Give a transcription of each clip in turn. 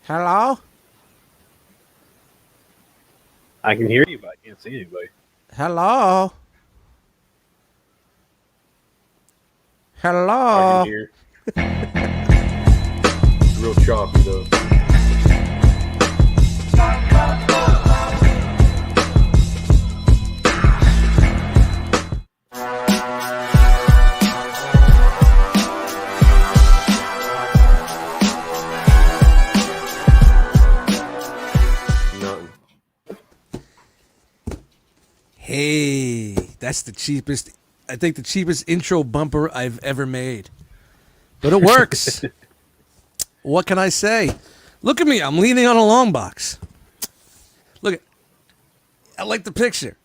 Hello? I can hear you, but I can't see anybody. Hello? I can Hello? hear. It's real choppy though. Nothing. Hey, that's the cheapest, I think the cheapest intro bumper I've ever made. But it works. What can I say? Look at me, I'm leaning on a long box. Look at, I like the picture.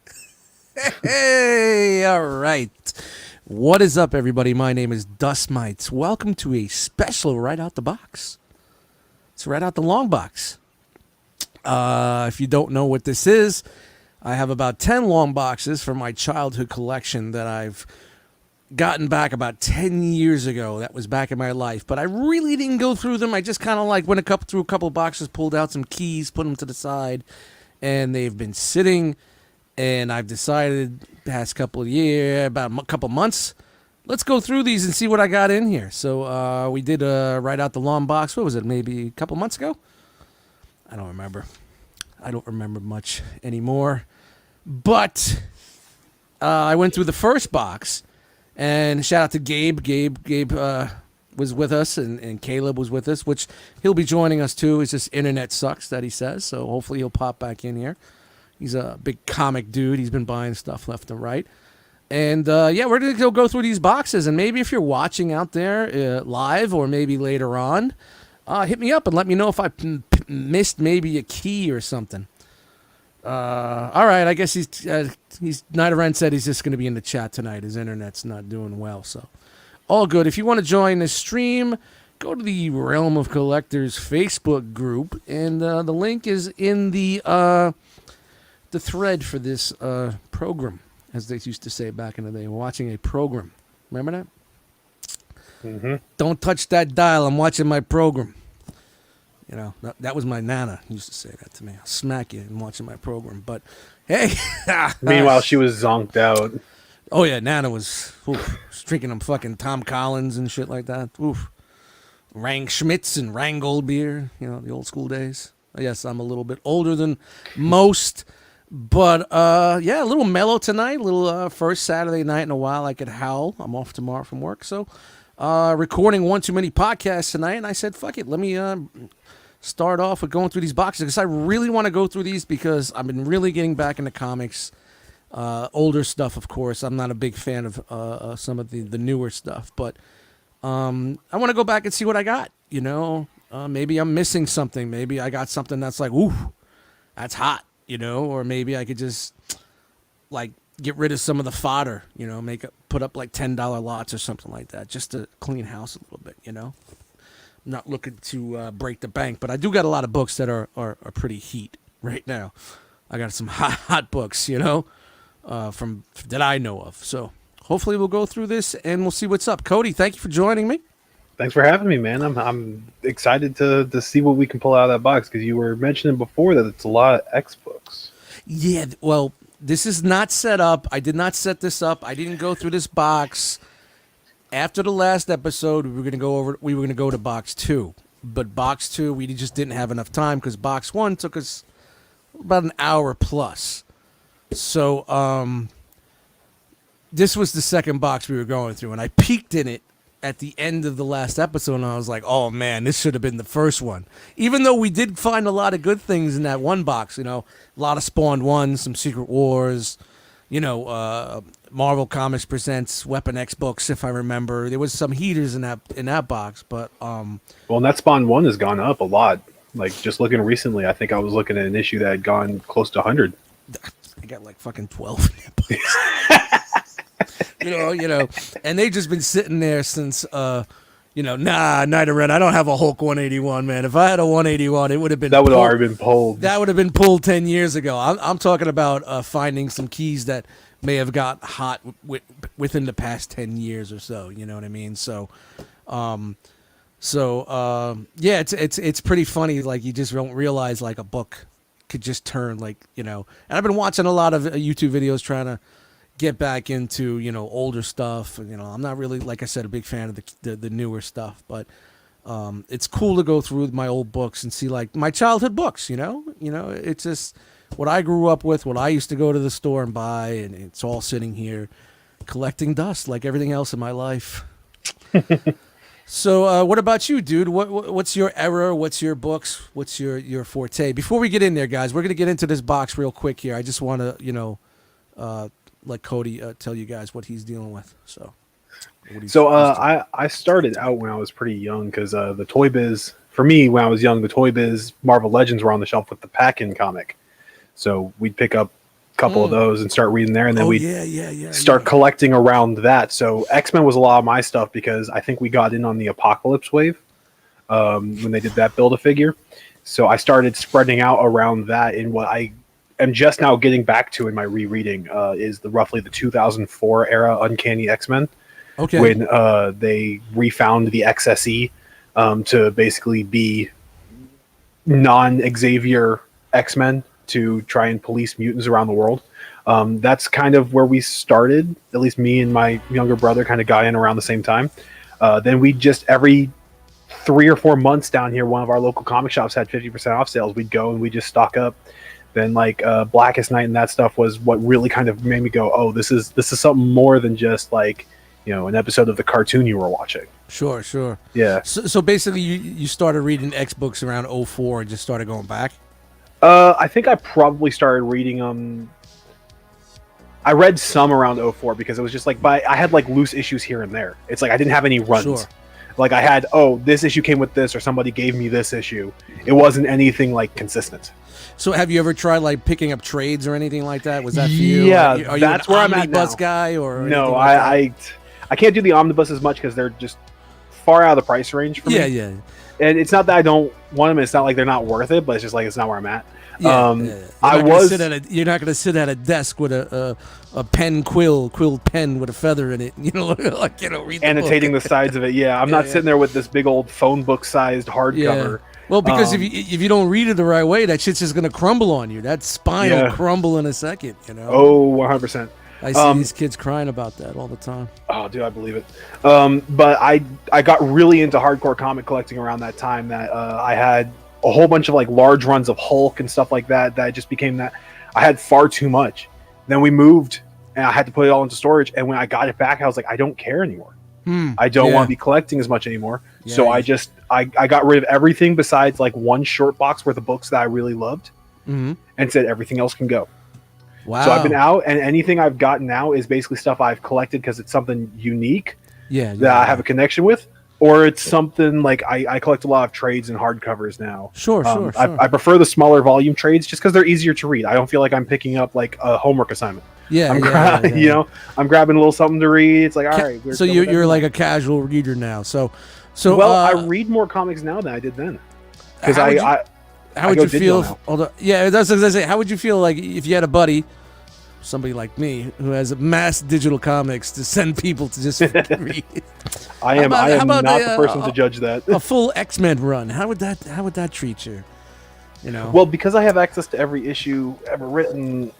Hey, all right. What is up, everybody? My name is Dustmightz. Welcome to a special right out the box. It's right out the long box. If you don't know what this is, I have about 10 long boxes from my childhood collection that I've gotten back about 10 years ago. That was back in my life. But I really didn't go through them. I just kind of like went through a couple boxes, pulled out some keys, put them to the side, and they've been sitting. And I've decided past couple of years, about a couple months, let's go through these and see what I got in here. So we did right out the long box. What was it, maybe a couple months ago? I don't remember. I don't remember much anymore. But I went through the first box, and shout out to Gabe. Gabe was with us, and Caleb was with us, which he'll be joining us too. It's just internet sucks, that he says. So hopefully he'll pop back in here. He's a big comic dude. He's been buying stuff left and right. And yeah, we're going to go through these boxes. And maybe if you're watching out there live or maybe later on, hit me up and let me know if I missed maybe a key or something. All right, I guess he's Night of Ren said he's just going to be in the chat tonight. His internet's not doing well, so all good. If you want to join the stream, go to the Realm of Collectors Facebook group, and the link is in the thread for this program, as they used to say back in the day. We're watching a program. Remember that? Mm-hmm. Don't touch that dial. I'm watching my program. You know, that was my nana used to say that to me. I'll smack you. I'm watching my program. But, hey. Meanwhile, she was zonked out. Oh, yeah. Nana was drinking them fucking Tom Collins and shit like that. Oof. Rang Schmitz and Ranggold beer. You know, the old school days. Yes, I'm a little bit older than most. But, yeah, a little mellow tonight. A little first Saturday night in a while I could howl. I'm off tomorrow from work. So, recording One Too Many podcasts tonight. And I said, fuck it. Let me start off with going through these boxes. Because I really want to go through these because I've been really getting back into comics. Older stuff, of course. I'm not a big fan of some of the newer stuff. But I want to go back and see what I got. You know, maybe I'm missing something. Maybe I got something that's like, ooh, that's hot. You know, or maybe I could just like get rid of some of the fodder, you know, put up like $10 lots or something like that, just to clean house a little bit, you know. I'm not looking to break the bank, but I do got a lot of books that are pretty heat right now. I got some hot books, you know, from that I know of. So hopefully we'll go through this and we'll see what's up. Cody, thank you for joining me. Thanks for having me, man. I'm excited to see what we can pull out of that box because you were mentioning before that it's a lot of X books. Yeah, well, this is not set up. I did not set this up. I didn't go through this box. After the last episode, we were going to go to box 2. But box 2, we just didn't have enough time because box 1 took us about an hour plus. So, this was the second box we were going through, and I peeked in it at the end of the last episode, and I was like, oh man, this should have been the first one. Even though we did find a lot of good things in that one box, you know, a lot of Spawn 1, some Secret Wars, you know, Marvel Comics Presents Weapon X books, if I remember. There was some heaters in that box, but well, and that Spawn 1 has gone up a lot. Like, just looking recently, I think I was looking at an issue that had gone close to 100. I got like fucking 12 in that box. You know, and they've just been sitting there since, Night of Ren. I don't have a Hulk 181, man. If I had a 181, it would have been that would have already been pulled. That would have been pulled 10 years ago. I'm talking about finding some keys that may have got hot within the past 10 years or so. You know what I mean? So, So yeah, it's pretty funny. Like you just don't realize like a book could just turn like And I've been watching a lot of YouTube videos trying to get back into older stuff. I'm not really, like I said, a big fan of the newer stuff, but it's cool to go through my old books and see like my childhood books. It's just what I grew up with, what I used to go to the store and buy, and it's all sitting here collecting dust like everything else in my life. So what about you, dude? What's your era? What's your books? What's your forte? Before we get in there, guys, we're going to get into this box real quick here. I just want to, let Cody tell you guys what he's dealing with. I started out when I was pretty young because the Toy Biz, for me, when I was young, the Toy Biz Marvel Legends were on the shelf with the pack-in comic. So we'd pick up a couple of those and start reading there, and then we'd start collecting around that. So X-Men was a lot of my stuff because I think we got in on the Apocalypse wave when they did that Build-A-Figure. So I started spreading out around that in what I am just now getting back to in my rereading is roughly the 2004 era Uncanny X-Men. Okay. When they refound the XSE to basically be non-Xavier X-Men to try and police mutants around the world. That's kind of where we started. At least me and my younger brother kind of got in around the same time. Then we just every 3 or 4 months down here, one of our local comic shops had 50% off sales. We'd go and we just stock up. Then like Blackest Night and that stuff was what really kind of made me go, oh, this is something more than just like an episode of the cartoon you were watching. Sure. Yeah. So basically, you started reading X books around 04 and just started going back. I think I probably started reading I read some around 04 because it was just like I had like loose issues here and there. It's like I didn't have any runs. Sure. Like I had, this issue came with this, or somebody gave me this issue. It wasn't anything like consistent. So have you ever tried like picking up trades or anything like that? Was that for you? Yeah, are you that's an where I'm at omnibus now. guy or No, like I can't do the omnibus as much because they're just far out of the price range for me. Yeah. And it's not that I don't want them. It's not like they're not worth it, but it's just like it's not where I'm at. Yeah. You're not going to sit at a desk with a quill pen with a feather in it. Read annotating the sides of it. Yeah, I'm not sitting there with this big old phone book sized hardcover. Yeah. Well, because if you don't read it the right way, that shit's just going to crumble on you. That spine will crumble in a second. Oh, 100%. I see these kids crying about that all the time. Oh, dude, I believe it. But I got really into hardcore comic collecting around that time. That I had a whole bunch of like large runs of Hulk and stuff like that. That just became that I had far too much. Then we moved, and I had to put it all into storage. And when I got it back, I was like, I don't care anymore. I don't want to be collecting as much anymore. Yeah, so I got rid of everything besides like one short box worth of books that I really loved, and said everything else can go. Wow. So I've been out, and anything I've gotten now is basically stuff I've collected because it's something unique that I have a connection with, or it's something like I collect a lot of trades and hardcovers now. Sure. I prefer the smaller volume trades just because they're easier to read. I don't feel like I'm picking up like a homework assignment. Yeah, I'm grabbing a little something to read. It's like, all right. So you're like a casual reader now. So I read more comics now than I did then. Because how would you feel? Yeah, that's what I was gonna say. How would you feel like if you had a buddy, somebody like me, who has mass digital comics to send people to just read? I am not the person to judge that. A full X-Men run. How would that treat you? Well, because I have access to every issue ever written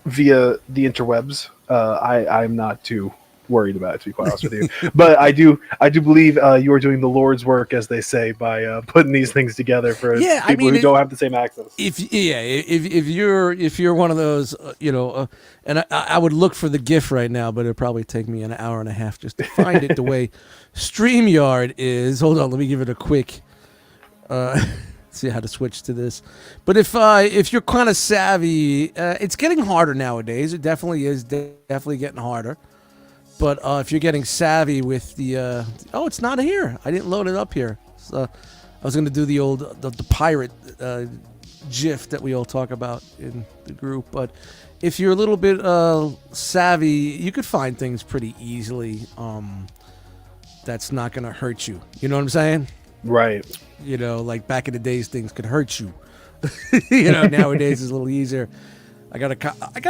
via the interwebs, I'm not too worried about it, to be quite honest with you. But I do believe you are doing the Lord's work, as they say, by putting these things together for people who don't have the same access. If you're one of those, and I would look for the GIF right now, but it'd probably take me an hour and a half just to find it. The way StreamYard is. Hold on, let me give it a quick. See how to switch to this. But if you're kind of savvy, it's getting harder nowadays. It definitely is. Definitely getting harder. But if you're getting savvy with the it's not here. I didn't load it up here. So I was going to do the old the pirate GIF that we all talk about in the group. But if you're a little bit savvy, you could find things pretty easily. That's not going to hurt you. You know what I'm saying? Right. Like back in the days, things could hurt you. Nowadays it's a little easier. I got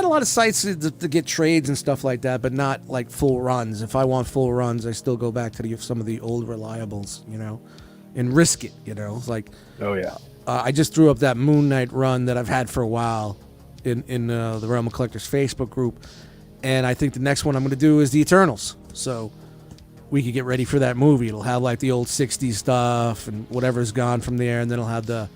a lot of sites to get trades and stuff like that, but not like full runs. If I want full runs, I still go back to some of the old reliables, and risk it. It's like Oh yeah. I just threw up that Moon Knight run that I've had for a while in the Realm of Collectors Facebook group, and I think the next one I'm going to do is the Eternals. So we could get ready for that movie. It'll have like the old '60s stuff and whatever's gone from there, and then it'll have the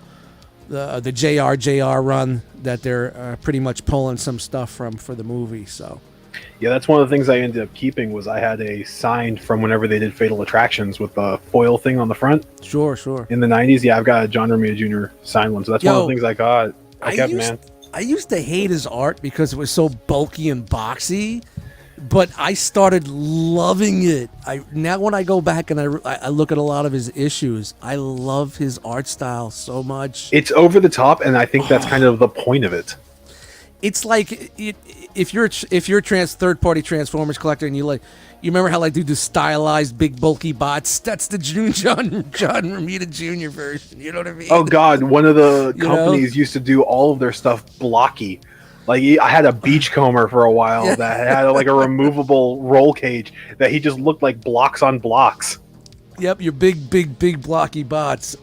JR run that they're pretty much pulling some stuff from for the movie. So yeah, that's one of the things I ended up keeping. Was I had a signed from whenever they did Fatal Attractions with the foil thing on the front. Sure. In the '90s, yeah, I've got a John Romita Jr. signed one, so that's one of the things I got. I kept, man. I used to hate his art because it was so bulky and boxy, but I started loving it. Now when I go back and I look at a lot of his issues, I love his art style so much. It's over the top, and I think that's kind of the point of it. It's like if you're a third-party Transformers collector and you remember how do the stylized big bulky bots? That's the John Romita Jr. version. You know what I mean? Oh God, one of the companies used to do all of their stuff blocky. Like I had a beachcomber for a while that had like a removable roll cage that he just looked like blocks on blocks. Yep, your big blocky bots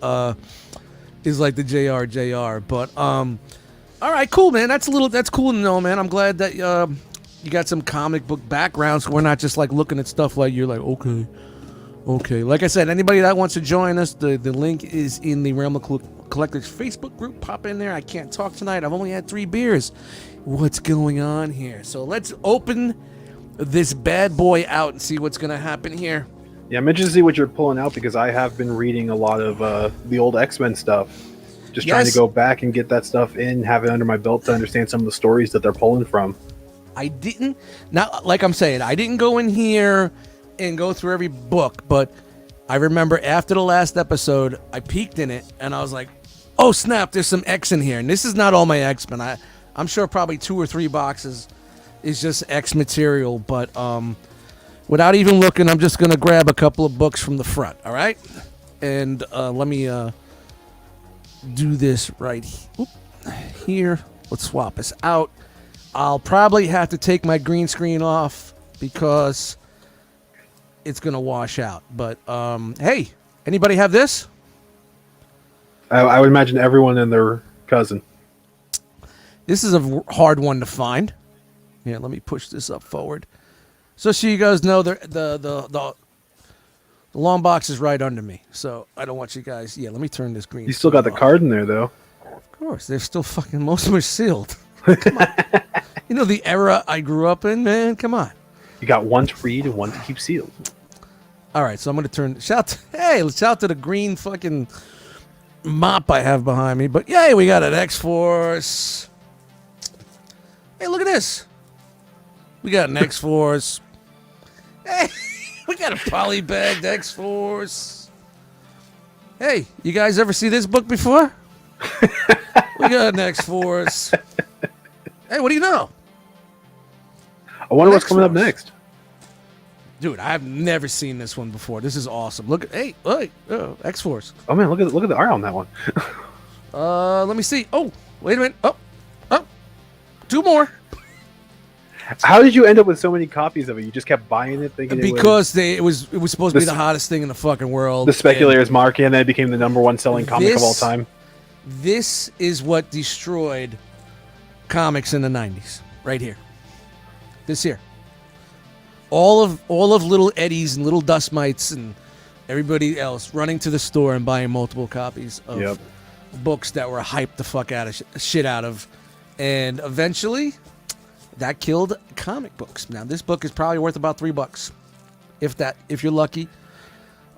is like the JR. But all right, cool, man. That's cool to know, man. I'm glad that you got some comic book background, so we're not just like looking at stuff like you're like, okay. Like I said, anybody that wants to join us, the link is in the Realm of Collectors Facebook group. Pop in there. I can't talk tonight. I've only had 3 beers. What's going on here? So let's open this bad boy out and see what's going to happen here. Yeah, I'm interested to see what you're pulling out because I have been reading a lot of the old X-Men stuff. Just trying to go back and get that stuff in, have it under my belt to understand some of the stories that they're pulling from. Like I'm saying, I didn't go in here and go through every book, but I remember after the last episode, I peeked in it and I was like, oh snap, there's some X in here. And this is not all my X-Men. I'm sure probably 2 or 3 boxes is just X material, but without even looking, I'm just going to grab a couple of books from the front, all right? And let me do this right here. Let's swap this out. I'll probably have to take my green screen off because it's going to wash out. But, hey, anybody have this? I would imagine everyone and their cousin. This is a hard one to find. Yeah, let me push this up forward. So you guys know the long box is right under me. So I don't want you guys... Yeah, let me turn this green. You still got the card in there, though. Of course. They're still fucking... Most of them are sealed. Come on. You know the era I grew up in, man? Come on. You got one to read and one to keep sealed. All right, so I'm going to turn... Shout to the green fucking mop I have behind me. But, yay, we got an X-Force... Hey, look at this. We got an X-Force. Hey, we got a polybagged X-Force. Hey, you guys ever see this book before? We got an X-Force. Hey, what do you know? I wonder what's coming up next. Dude, I've never seen this one before. This is awesome. Look at X-Force. Oh man, look at the art on that one. Let me see. Oh, wait a minute. Oh. 2 more. How did you end up with so many copies of it? You just kept buying it, thinking because it was supposed to be the hottest thing in the fucking world. The Speculator's Market, and then it became the #1 selling comic of all time. This is what destroyed comics in the 90s, right here. This here. All of little Eddies and little Dustmightz and everybody else running to the store and buying multiple copies of books that were hyped the fuck out of shit out of. And eventually, that killed comic books. Now, this book is probably worth about $3, if you're lucky.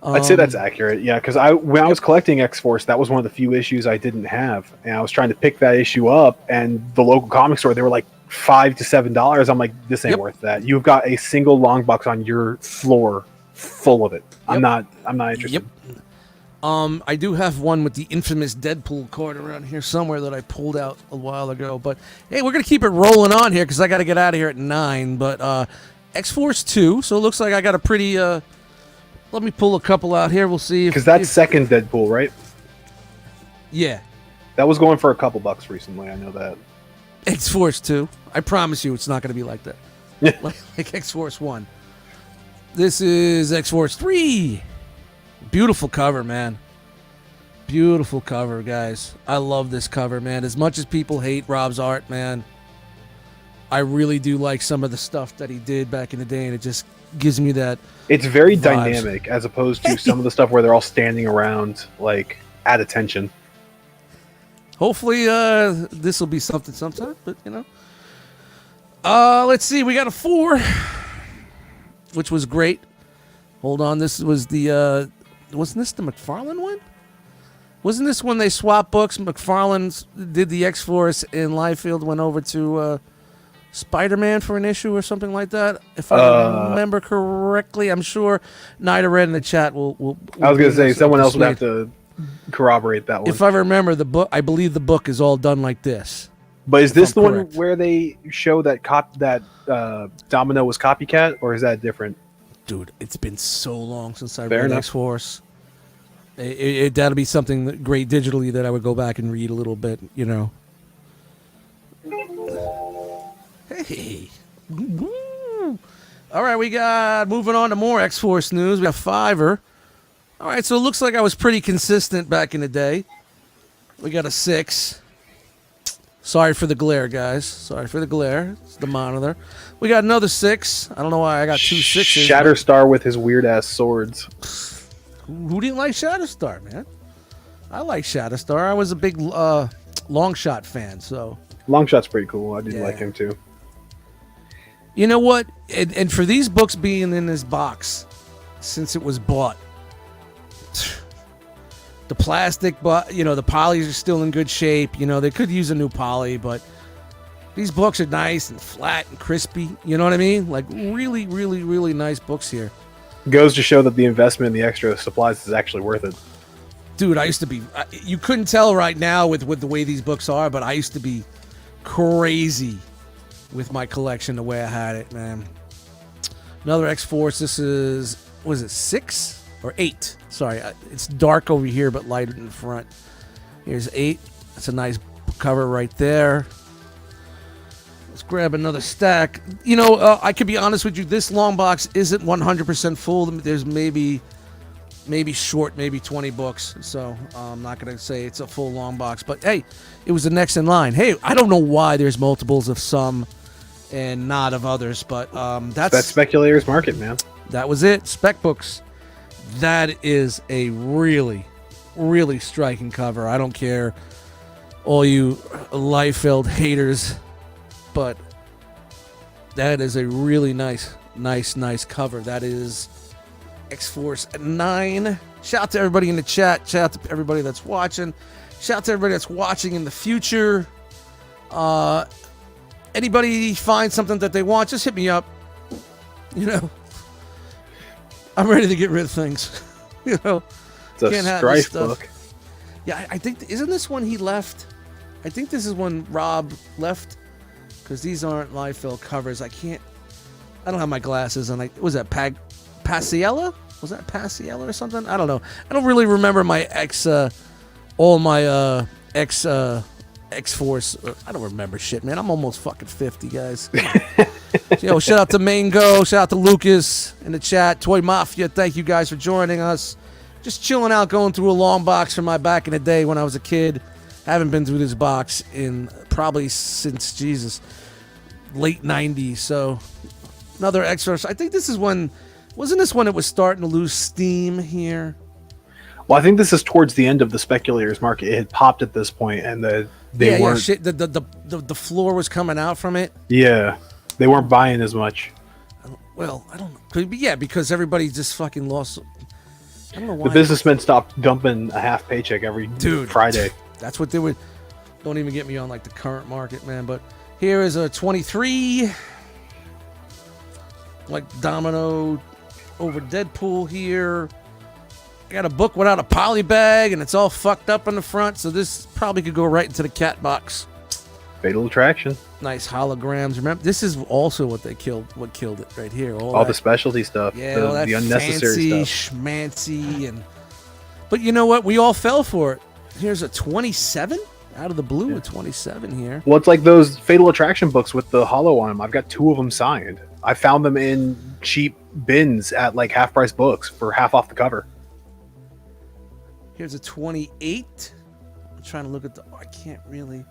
I'd say that's accurate, yeah. Because when I was collecting X-Force, that was one of the few issues I didn't have, and I was trying to pick that issue up. And the local comic store, they were like $5 to $7. I'm like, this ain't worth that. You've got a single long box on your floor full of it. I'm not interested. Yep. I do have one with the infamous Deadpool card around here somewhere that I pulled out a while ago. But, hey, we're going to keep it rolling on here because I got to get out of here at 9. But X-Force 2, so it looks like I got a pretty... let me pull a couple out here. We'll see. Because that's second Deadpool, right? Yeah. That was going for a couple bucks recently. I know that. X-Force 2. I promise you it's not going to be like that. like X-Force 1. This is X-Force 3. Beautiful cover, man. Beautiful cover, guys. I love this cover, man. As much as people hate Rob's art, man, I really do like some of the stuff that he did back in the day, and it just gives me that. It's very vibes. dynamic as opposed to some of the stuff where they're all standing around, like, at attention. Hopefully, this will be something sometime, but, you know. Let's see. We got a 4, which was great. Hold on. This was the, wasn't this the McFarlane one? Wasn't this when they swapped books? McFarlane did the X-Force and Liefeld went over to Spider-Man for an issue or something like that. If I remember correctly, I'm sure Nida Red in the chat will I was going to say, someone else would have to corroborate that one. If I remember the book, I believe the book is all done like this. But is this the one where they show that Domino was copycat, or is that different? Dude, it's been so long since I Fair read enough. X-Force. That'll be something great digitally that I would go back and read a little bit, you know. Hey. Woo. All right, we got, moving on to more X-Force news. We got Fiverr. All right, so it looks like I was pretty consistent back in the day. We got a 6. Sorry for the glare, guys. Sorry for the glare. It's the monitor. We got another 6. I don't know why I got 2 6s. Shatterstar with his weird-ass swords. Who didn't like Shatterstar, man? I like Shatterstar. I was a big Longshot fan, so. Longshot's pretty cool. I did like him, too. You know what? And for these books being in this box, since it was bought, the plastic, but you know, the polys are still in good shape. You know, they could use a new poly, but these books are nice and flat and crispy. You know what I mean? Like really, really, really nice books here. Goes to show that the investment in the extra supplies is actually worth it. Dude, I used to be, you couldn't tell right now with the way these books are, but I used to be crazy with my collection the way I had it, man. Another X-Force. This is, was it 6 or 8? Sorry, it's dark over here, but light in the front. Here's 8. That's a nice cover right there. Let's grab another stack. You know, I could be honest with you. This long box isn't 100% full. There's maybe short, maybe 20 books. So I'm not going to say it's a full long box. But, hey, it was the next in line. Hey, I don't know why there's multiples of some and not of others. But that's that speculator's market, man. That was it. Spec books. That is a really, really striking cover. I don't care, all you Liefeld haters, but that is a really nice cover. That is X-Force 9. Shout out to everybody in the chat. Shout out to everybody that's watching. Shout out to everybody that's watching in the future. Anybody find something that they want, just hit me up. You know, I'm ready to get rid of things. You know, it's a Strife book. Yeah, I think, isn't this one he left? I think this is when Rob left, because these aren't Liefeld covers. I don't have my glasses on. Was that Paciella? Was that Paciella or something? I don't know. I don't really remember my X-Force. I don't remember shit, man. I'm almost fucking 50, guys. Yo, shout out to Mango. Shout out to Lucas in the chat. Toy Mafia, thank you guys for joining us. Just chilling out, going through a long box from my back in the day when I was a kid. Haven't been through this box in probably since, Jesus, late 90s. So, another X-Force. I think this is when, wasn't this when it was starting to lose steam here? Well, I think this is towards the end of the speculator's market. It had popped at this point, and they weren't. Shit, the floor was coming out from it. Yeah, they weren't buying as much. Well, I don't know. Yeah, because everybody just fucking lost. I don't know why. The businessmen stopped dumping a half paycheck every Friday. That's what they would. Don't even get me on like the current market, man. But here is a 23, like Domino over Deadpool here. I got a book without a poly bag, and it's all fucked up on the front, so this probably could go right into the cat box. Fatal Attraction. Nice holograms. Remember, this is also what killed it right here. All the specialty stuff. Yeah, the unnecessary fancy, stuff. Schmancy, but you know what? We all fell for it. Here's a 27 out of the blue. A 27 here. Well, it's like those Fatal Attraction books with the hollow on them. I've got 2 of them signed. I found them in cheap bins at like half price books for half off the cover. Here's a 28. I'm trying to look at the. I can't really.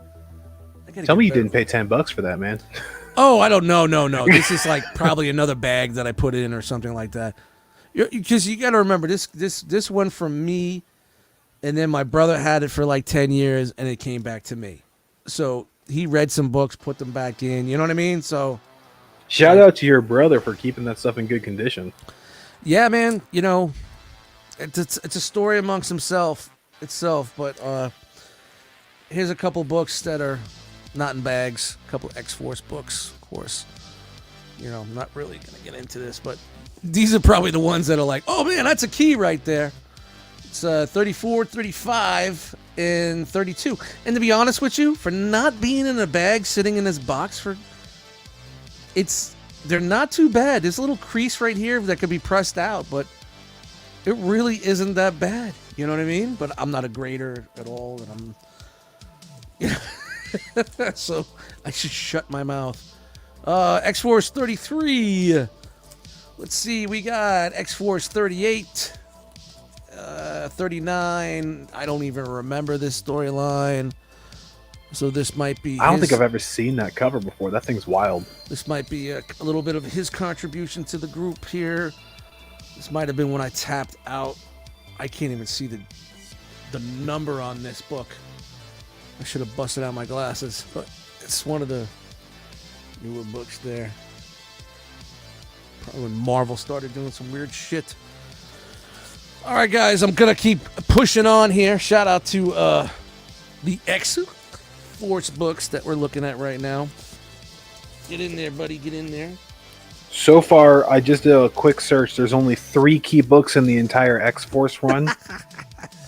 I gotta Tell get me you better. didn't pay $10 for that, man. Oh, I don't know. No. This is like probably another bag that I put in or something like that. Because you got to remember this one from me, and then my brother had it for like 10 years, and it came back to me. So he read some books, put them back in. You know what I mean? So Shout out to your brother for keeping that stuff in good condition. yeah, man. You know, it's a story amongst itself. But here's a couple books that are not in bags. A couple X-Force books, of course. You know, I'm not really going to get into this, but these are probably the ones that are like, oh, man, that's a key right there. It's 34, 35, and 32. And to be honest with you, for not being in a bag, sitting in this box they're not too bad. There's a little crease right here that could be pressed out, but it really isn't that bad. You know what I mean? But I'm not a grader at all, and so I should shut my mouth. X-Force 33. Let's see, we got X-Force 38, 39. I don't even remember this storyline. So this might be I don't think I've ever seen that cover before. That thing's wild. This might be a little bit of his contribution to the group here. This might have been when I tapped out. I can't even see the number on this book. I should have busted out my glasses, but it's one of the newer books there. Probably when Marvel started doing some weird shit. All right, guys, I'm going to keep pushing on here. Shout out to the X-Force books that we're looking at right now. Get in there, buddy. Get in there. So far, I just did a quick search. There's only 3 key books in the entire X-Force run.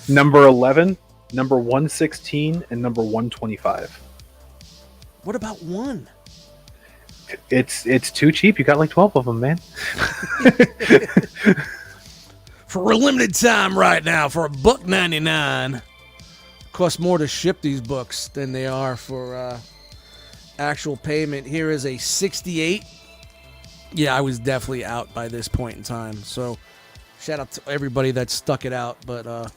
Number 11, number 116, and number 125. What about 1? It's too cheap. You got like 12 of them, man. For a limited time right now, for $1.99. Costs more to ship these books than they are for actual payment. Here is a 68. Yeah, I was definitely out by this point in time. So, shout out to everybody that stuck it out. But well,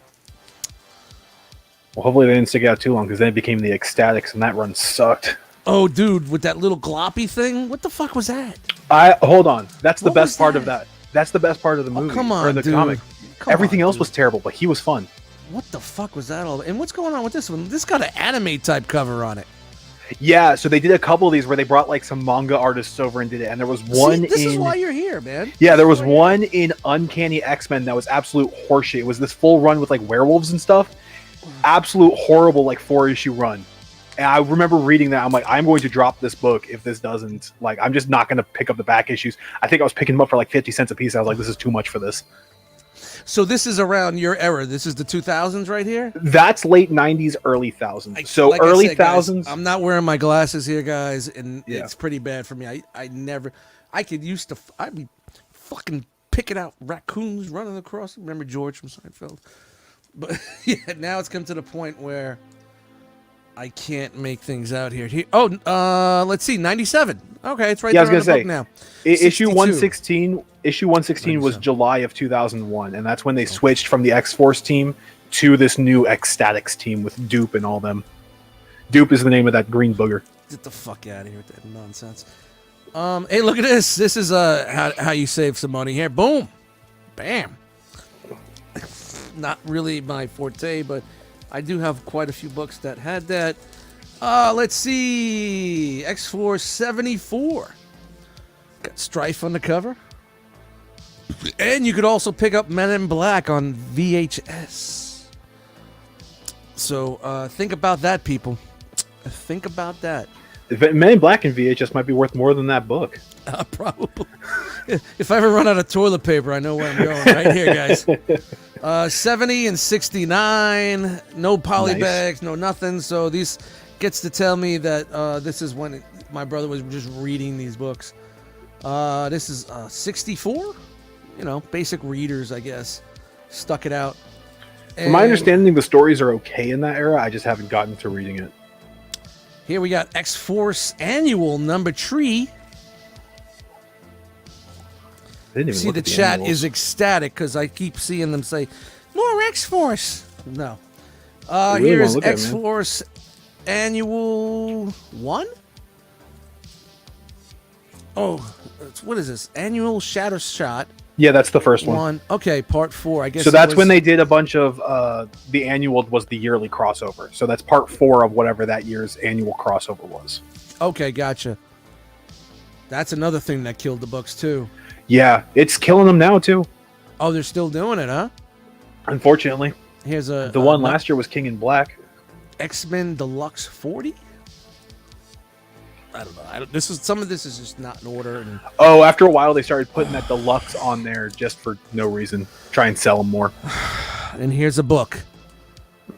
hopefully they didn't stick it out too long, because then it became the Ecstatics, and that run sucked. oh, dude, with that little gloppy thing, what the fuck was that? Hold on. That's the What best was part that? of that. That's the best part of the movie. Come on, or the dude. comic. Come Everything on, else dude. was terrible, but he was fun. What the fuck was that all? And what's going on with this one? This got an anime type cover on it. Yeah, so they did a couple of these where they brought like some manga artists over and did it, and there was one this in. is why you're here, man. Yeah, there was one in Uncanny X-Men that was absolute horseshit. It was this full run with like werewolves and stuff. Absolute horrible like 4-issue run. And I remember reading that. I'm like, I'm going to drop this book if this doesn't, like, I'm just not going to pick up the back issues. I think I was picking them up for like 50 cents a piece. I was like, this is too much for this. So this is around your era. This is the 2000s right here? That's late 90s, early thousands. So like I early said, guys, thousands. I'm not wearing my glasses here, guys, and Yeah. it's pretty bad for me. I'd be fucking picking out raccoons running across. Remember George from Seinfeld? But yeah, now it's come to the point where I can't make things out here. Let's see, 97. Okay, it's right Yeah, I there was on gonna the say, book now. Issue 62. 116. Issue 116 was 97. July of 2001, and that's when they switched from the X-Force team to this new Ecstatics team with Dupe and all them. Dupe is the name of that green booger. Get the fuck out of here with that nonsense. Hey, look at this. This is how you save some money here. Boom, bam. Not really my forte, but I do have quite a few books that had that. Let's see. X-Force 74. Got Strife on the cover. And you could also pick up Men in Black on VHS. So think about that, people. Think about that. Men in Black and VHS might be worth more than that book. Probably. If I ever run out of toilet paper, I know where I'm going. Right here, guys. 70 and 69. No poly Nice. bags, no nothing. So these gets to tell me that this is when my brother was just reading these books. This is 64. You know, basic readers, I guess. Stuck it out. From my understanding, the stories are okay in that era. I just haven't gotten to reading it. Here we got X-Force Annual number 3. I didn't even See, look the at chat annuals. is ecstatic because I keep seeing them say, more X-Force. No. I really wanna Here's look at it, man. X-Force Annual 1? Oh, what is this? Annual Shatter Shot Yeah, that's the first one. 1. Okay, part 4. I guess So that's when they did a bunch of the annual was the yearly crossover. So that's part 4 of whatever that year's annual crossover was. Okay, gotcha. That's another thing that killed the books too. Yeah, it's killing them now too. Oh, they're still doing it, huh? Unfortunately, Here's the one last year was King in Black. X-Men Deluxe 40. I don't know. Some of this is just not in order. And Oh, after a while, they started putting that deluxe on there just for no reason. Try and sell them more. and here's a book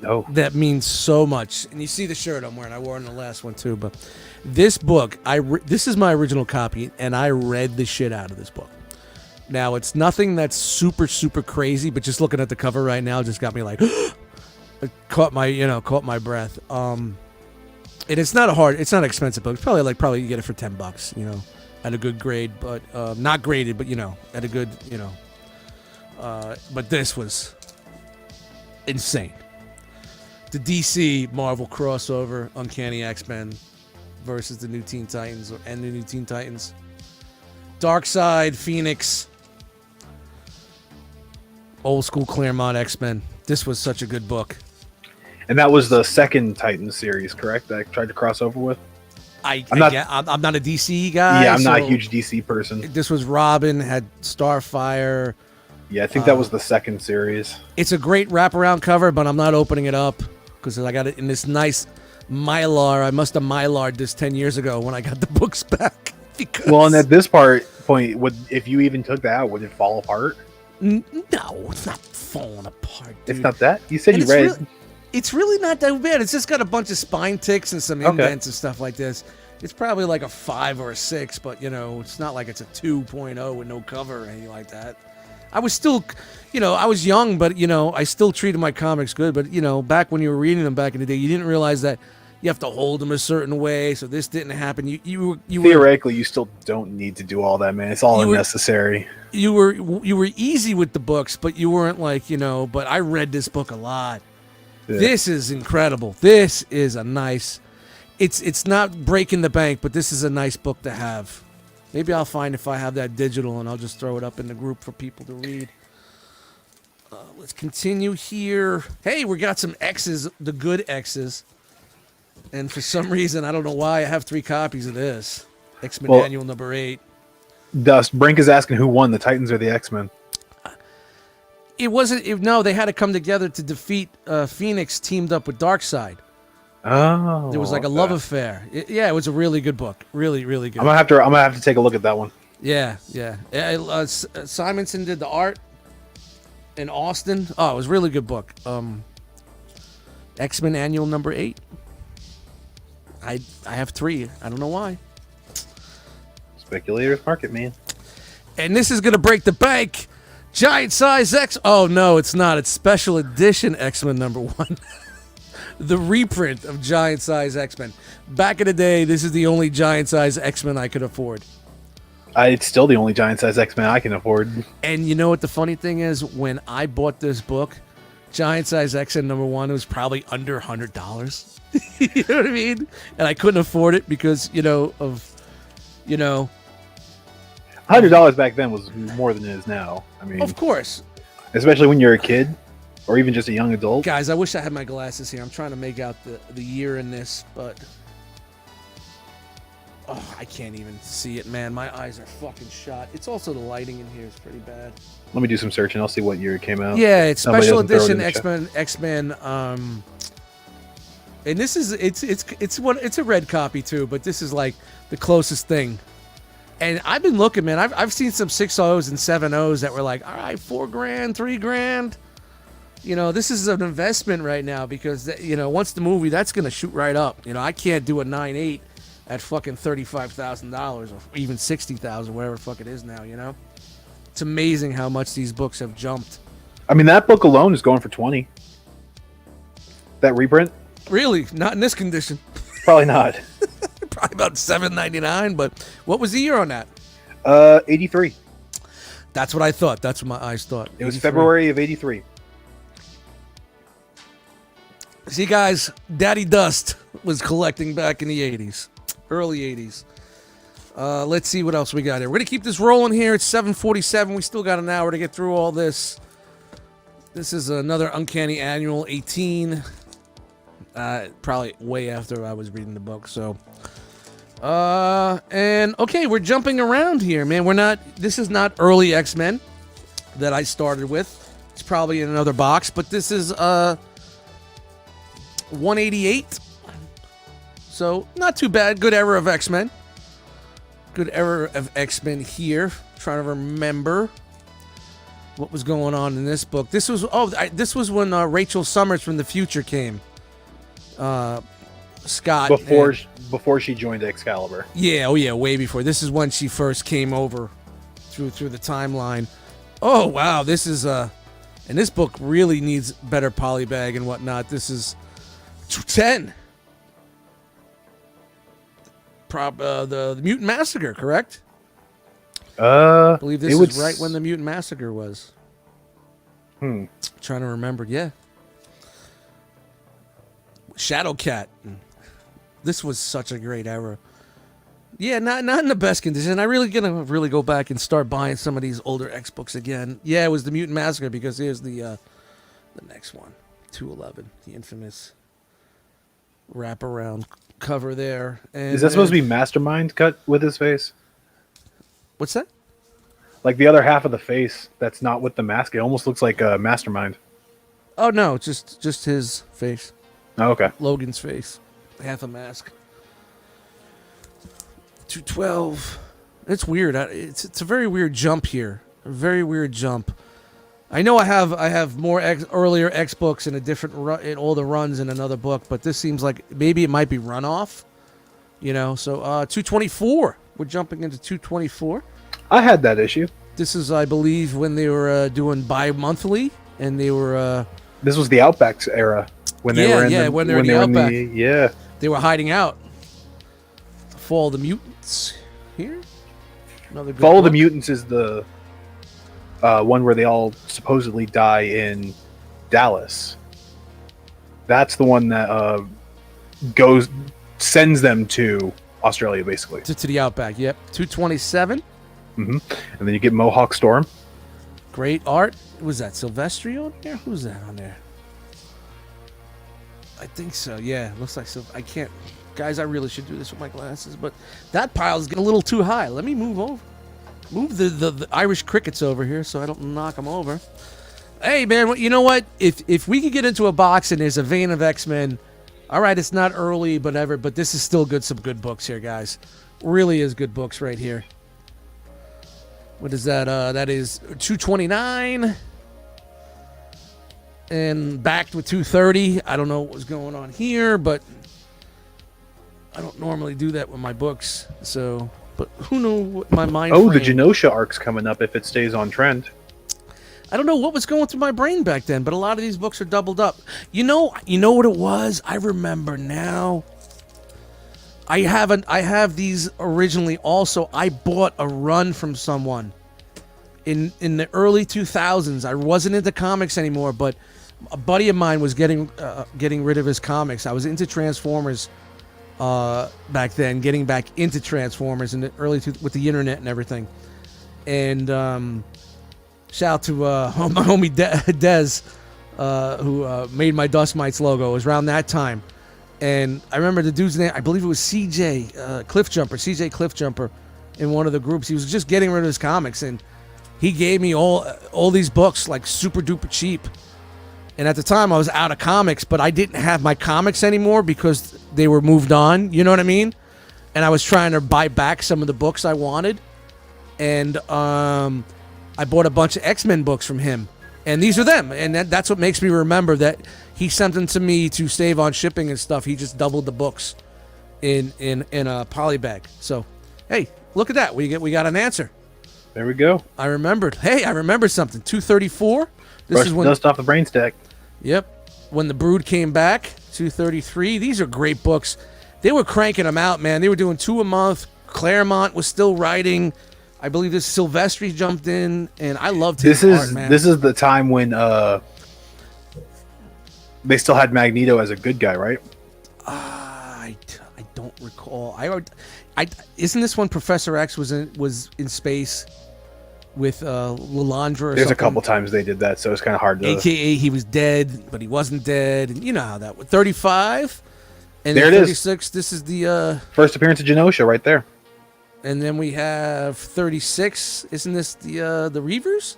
No. that means so much. And you see the shirt I'm wearing. I wore it in the last one too. But this book, this is my original copy, and I read the shit out of this book. Now it's nothing that's super super crazy, but just looking at the cover right now just got me like, it caught my breath. And it's not it's not an expensive book. It's probably you get it for $10, at a good grade, but not graded, but at a good, but this was insane. The DC Marvel crossover, Uncanny X-Men versus the New Teen Titans and the New Teen Titans. Darkseid, Phoenix, old school Claremont X-Men. This was such a good book. And that was the second Titan series, correct? That I tried to cross over with. I'm not a DC guy. Yeah, I'm not a huge DC person. This was Robin, had Starfire. Yeah, I think that was the second series. It's a great wraparound cover, but I'm not opening it up because I got it in this nice Mylar. I must have Mylar'd this 10 years ago when I got the books back. Well, and at this point, if you even took that out, would it fall apart? No, it's not falling apart, dude. It's not that? You said And you read... It's really not that bad. It's just got a bunch of spine ticks and some indents and stuff like this. It's probably like a 5 or a 6, but it's not like it's a 2.0 with no cover or anything like that. I was still, I was young, but I still treated my comics good. But back when you were reading them back in the day, you didn't realize that you have to hold them a certain way. So this didn't happen. You Theoretically, you still don't need to do all that, man. It's all unnecessary. You were easy with the books, but you weren't like But I read this book a lot. Yeah. This is incredible. This is a nice. It's not breaking the bank, but this is a nice book to have. Maybe I'll find if I have that digital, and I'll just throw it up in the group for people to read. Let's continue here. Hey, we got some X's, the good X's. And for some reason, I don't know why, I have 3 copies of this. X-Men Annual number 8. Dust, Brink is asking who won, the Titans or the X-Men? It wasn't... No, they had to come together to defeat Phoenix teamed up with Darkseid. Oh. There was like a love affair. It was a really good book. Really, really good. I'm gonna have to take a look at that one. Yeah. Simonson did the art in Austin. Oh, it was a really good book. X-Men Annual number 8. I have 3. I don't know why. Speculators market, man. And this is gonna break the bank. Giant size X. Oh no, it's not. It's special edition X-Men number 1. The reprint of Giant Size X-Men. Back in the day, this is the only Giant Size X-Men I could afford. It's still the only Giant Size X-Men I can afford. And you know what the funny thing is? When I bought this book, Giant Size X-Men number 1 was probably under $100. You know what I mean? And I couldn't afford it because, $100 back then was more than it is now. I mean, of course. Especially when you're a kid. Or even just a young adult. Guys, I wish I had my glasses here. I'm trying to make out the year in this, but... Oh, I can't even see it, man. My eyes are fucking shot. It's also the lighting in here is pretty bad. Let me do some searching. I'll see what year it came out. Yeah, it's special edition X-Men. And this is... It's a red copy, too, but this is like the closest thing. And I've been looking, man. I've seen some 6.0s and 7.0s that were like, all right, $4,000, $3,000. This is an investment right now because, once the movie, that's going to shoot right up. I can't do a 9.8 at fucking $35,000 or even $60,000, whatever the fuck it is now, It's amazing how much these books have jumped. I mean, that book alone is going for 20. That reprint? Really? Not in this condition. Probably not. Probably about $7.99, but what was the year on that? 83. That's what I thought. That's what my eyes thought. It was February of 83. See, guys, Daddy Dust was collecting back in the 80s, early 80s. Let's see what else we got here. We're going to keep this rolling here. It's 7:47. We still got an hour to get through all this. This is another Uncanny Annual 18. Probably way after I was reading the book, so... and okay, we're jumping around here, man. This is not early X-Men that I started with. It's probably in another box, but this is 188. So not too bad. Good era of X-Men. Good era of X-Men here. Trying to remember what was going on in this book. This was this was when Rachel Summers from the future came. Scott before she joined Excalibur. Yeah, way before. This is when she first came over through the timeline. Oh wow, this is and this book really needs better polybag and whatnot. This is 10. The Mutant Massacre, correct? I believe this is right when the Mutant Massacre was. Trying to remember, yeah. Shadowcat. This was such a great era. Yeah, not in the best condition. I really gonna go back and start buying some of these older X books again. Yeah, it was the Mutant Massacre because here's the next one, 211, the infamous wraparound cover there. And is that supposed to be Mastermind cut with his face? What's that? Like the other half of the face that's not with the mask. It almost looks like a Mastermind. Oh no, just his face. Oh, okay. Logan's face. Half a mask. 212. It's weird. It's a very weird jump here. A very weird jump. I know I have more earlier X books in a different in all the runs in another book, but this seems like maybe it might be runoff. You know, so 224. We're jumping into 224. I had that issue. This is, I believe, when they were doing bi-monthly, and they were. This was the Outbacks era. When they were in the Outback. They were hiding out. Fall of the Mutants here. Another good Fall of the book. Mutants is the one where they all supposedly die in Dallas. That's the one that sends them to Australia, basically. To the Outback, yep. 227. And then you get Mohawk Storm. Great art. Was that Silvestri on there? Who's that on there? I think so, yeah. Looks like so. I can't. Guys, I really should do this with my glasses, but that pile's getting a little too high. Let me move over. Move the Irish crickets over here so I don't knock them over. Hey, man, you know what? If we could get into a box and there's a vein of X-Men, all right, it's not early, but this is still good. Some good books here, guys. Really is good books right here. What is that? That is 229. And backed with 230. I don't know what was going on here, but I don't normally do that with my books. So, but who knows what my mind Oh, frame. the Genosha arc's coming up if it stays on trend. I don't know what was going through my brain back then, but a lot of these books are doubled up. You know what it was? I remember now. I have these originally also. I bought a run from someone in the early 2000s. I wasn't into comics anymore, but a buddy of mine was getting rid of his comics. I was into Transformers back then, getting back into Transformers in the early with the internet and everything. And shout out to my homie Dez, who made my Dustmightz logo. It was around that time. And I remember the dude's name, I believe it was CJ CJ Cliffjumper in one of the groups. He was just getting rid of his comics, and he gave me all these books like super duper cheap. And at the time I was out of comics, but I didn't have my comics anymore because they were moved on, you know what I mean? And I was trying to buy back some of the books I wanted. And I bought a bunch of X-Men books from him. And these are them. And that's what makes me remember that he sent them to me to save on shipping and stuff. He just doubled the books in a poly bag. So, hey, look at that. We got an answer. There we go. I remembered. Hey, I remember something. 234. This is when dust off the brain stack. Yep. When the Brood came back, 233. These are great books. They were cranking them out, man. They were doing 2 a month. Claremont was still writing. I believe this Silvestri jumped in, and I loved his art, man. This is the time when They still had Magneto as a good guy, right? I don't recall. I isn't this when Professor X was in space with Lilandra or There's something? a couple times they did that, so it's kind of hard to. AKA he was dead, but he wasn't dead, and you know how that was. 35, and there then it 36. This is the first appearance of Genosha right there. and then we have 36. Isn't this the Reavers?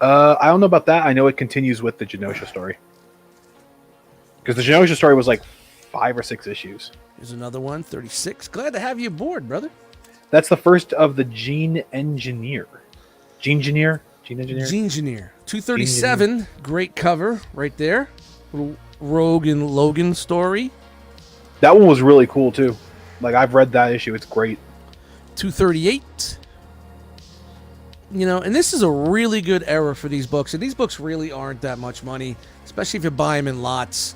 I don't know about that. I know it continues with the Genosha story. Because the Genosha story was like 5 or 6 issues. Here's another one, 36. Glad to have you aboard, brother. That's the first of the Gene Engineer. Gene Engineer? 237. Great cover right there. Little Rogue and Logan story. That one was really cool too. Like, I've read that issue. It's great. 238. You know, and this is a really good era for these books. And these books really aren't that much money, especially if you buy them in lots.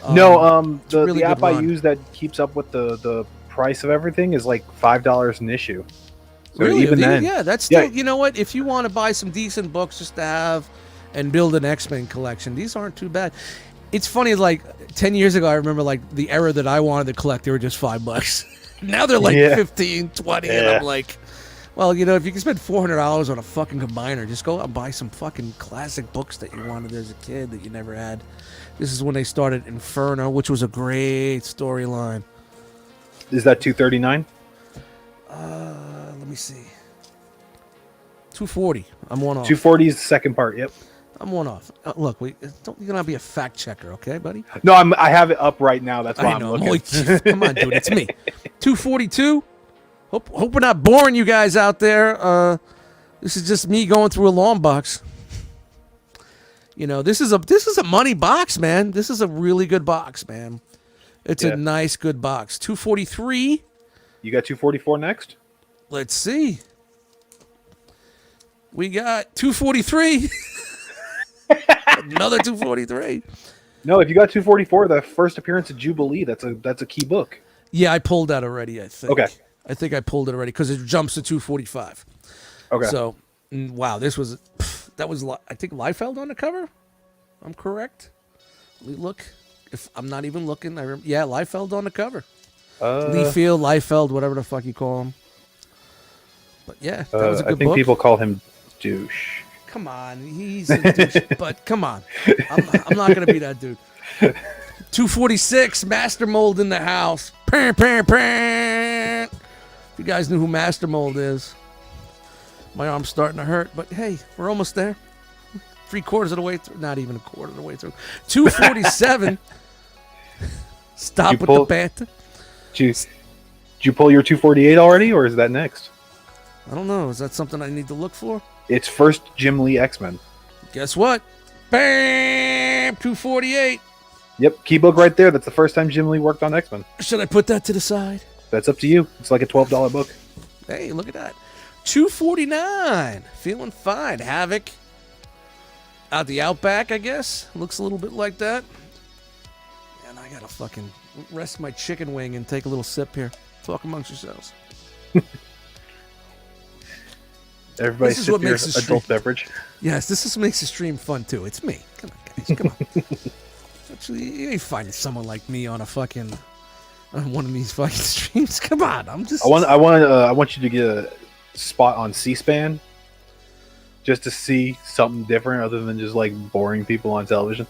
The really app good I run. use that keeps up with the price of everything is like $5 an issue. So Really? even then, Yeah, that's still, Yeah. you know what? If you want to buy some decent books just to have and build an X-Men collection, these aren't too bad. It's funny, like 10 years ago, I remember like the era that I wanted to collect, they were just $5. Now they're like Yeah. 15, 20, and Yeah. I'm like, well, you know, if you can spend $400 on a fucking combiner, just go out and buy some fucking classic books that you wanted as a kid that you never had. This is when they started Inferno, which was a great storyline. is that 239? Let me see. 240. I'm one off. 240 is the second part. Yep. I'm one off. Look, you're gonna be a fact checker, okay, buddy? No, I have it up right now. That's why I I'm know. looking. Come on, dude. It's me. 242. Hope we're not boring you guys out there. This is just me going through a long box. You know, this is a money box, man. This is a really good box, man. It's Yeah. a nice, good box. 243. You got 244 next? Let's see. We got 243. Another 243. No, if you got 244, the first appearance of Jubilee, that's a key book. Yeah, I pulled that already, I think. Okay. I think I pulled it already because it jumps to 245. Okay. So, wow, that was, I think, Liefeld on the cover? I'm correct? Let me look. If I'm not even looking, yeah, Liefeld on the cover. Liefeld, Liefeld, whatever the fuck you call him. But yeah, that was a good I think book. people call him douche. Come on, he's a douche, but come on. I'm not going to be that dude. 246, Master Mold in the house. If you guys knew who Master Mold is. My arm's starting to hurt, but hey, we're almost there. 3/4 of the way through. Not even a quarter of the way through. 247. Stop with the banter. Did you pull your 248 already, or is that next? I don't know. Is that something I need to look for? It's first Jim Lee X-Men. Guess what? Bam! 248. Yep, key book right there. That's the first time Jim Lee worked on X-Men. Should I put that to the side? That's up to you. It's like a $12 book. Hey, look at that. 249. Feeling fine. Havoc. Out the Outback, I guess. Looks a little bit like that. And I gotta fucking rest my chicken wing and take a little sip here. Talk amongst yourselves. Everybody This is sip what your makes the adult stream- beverage. Yes, makes the stream fun too. It's me. Come on, guys. Come on. Actually, you ain't finding someone like me on one of these fucking streams. Come on, I'm just. I want you to get a spot on C-SPAN, just to see something different other than just like boring people on television.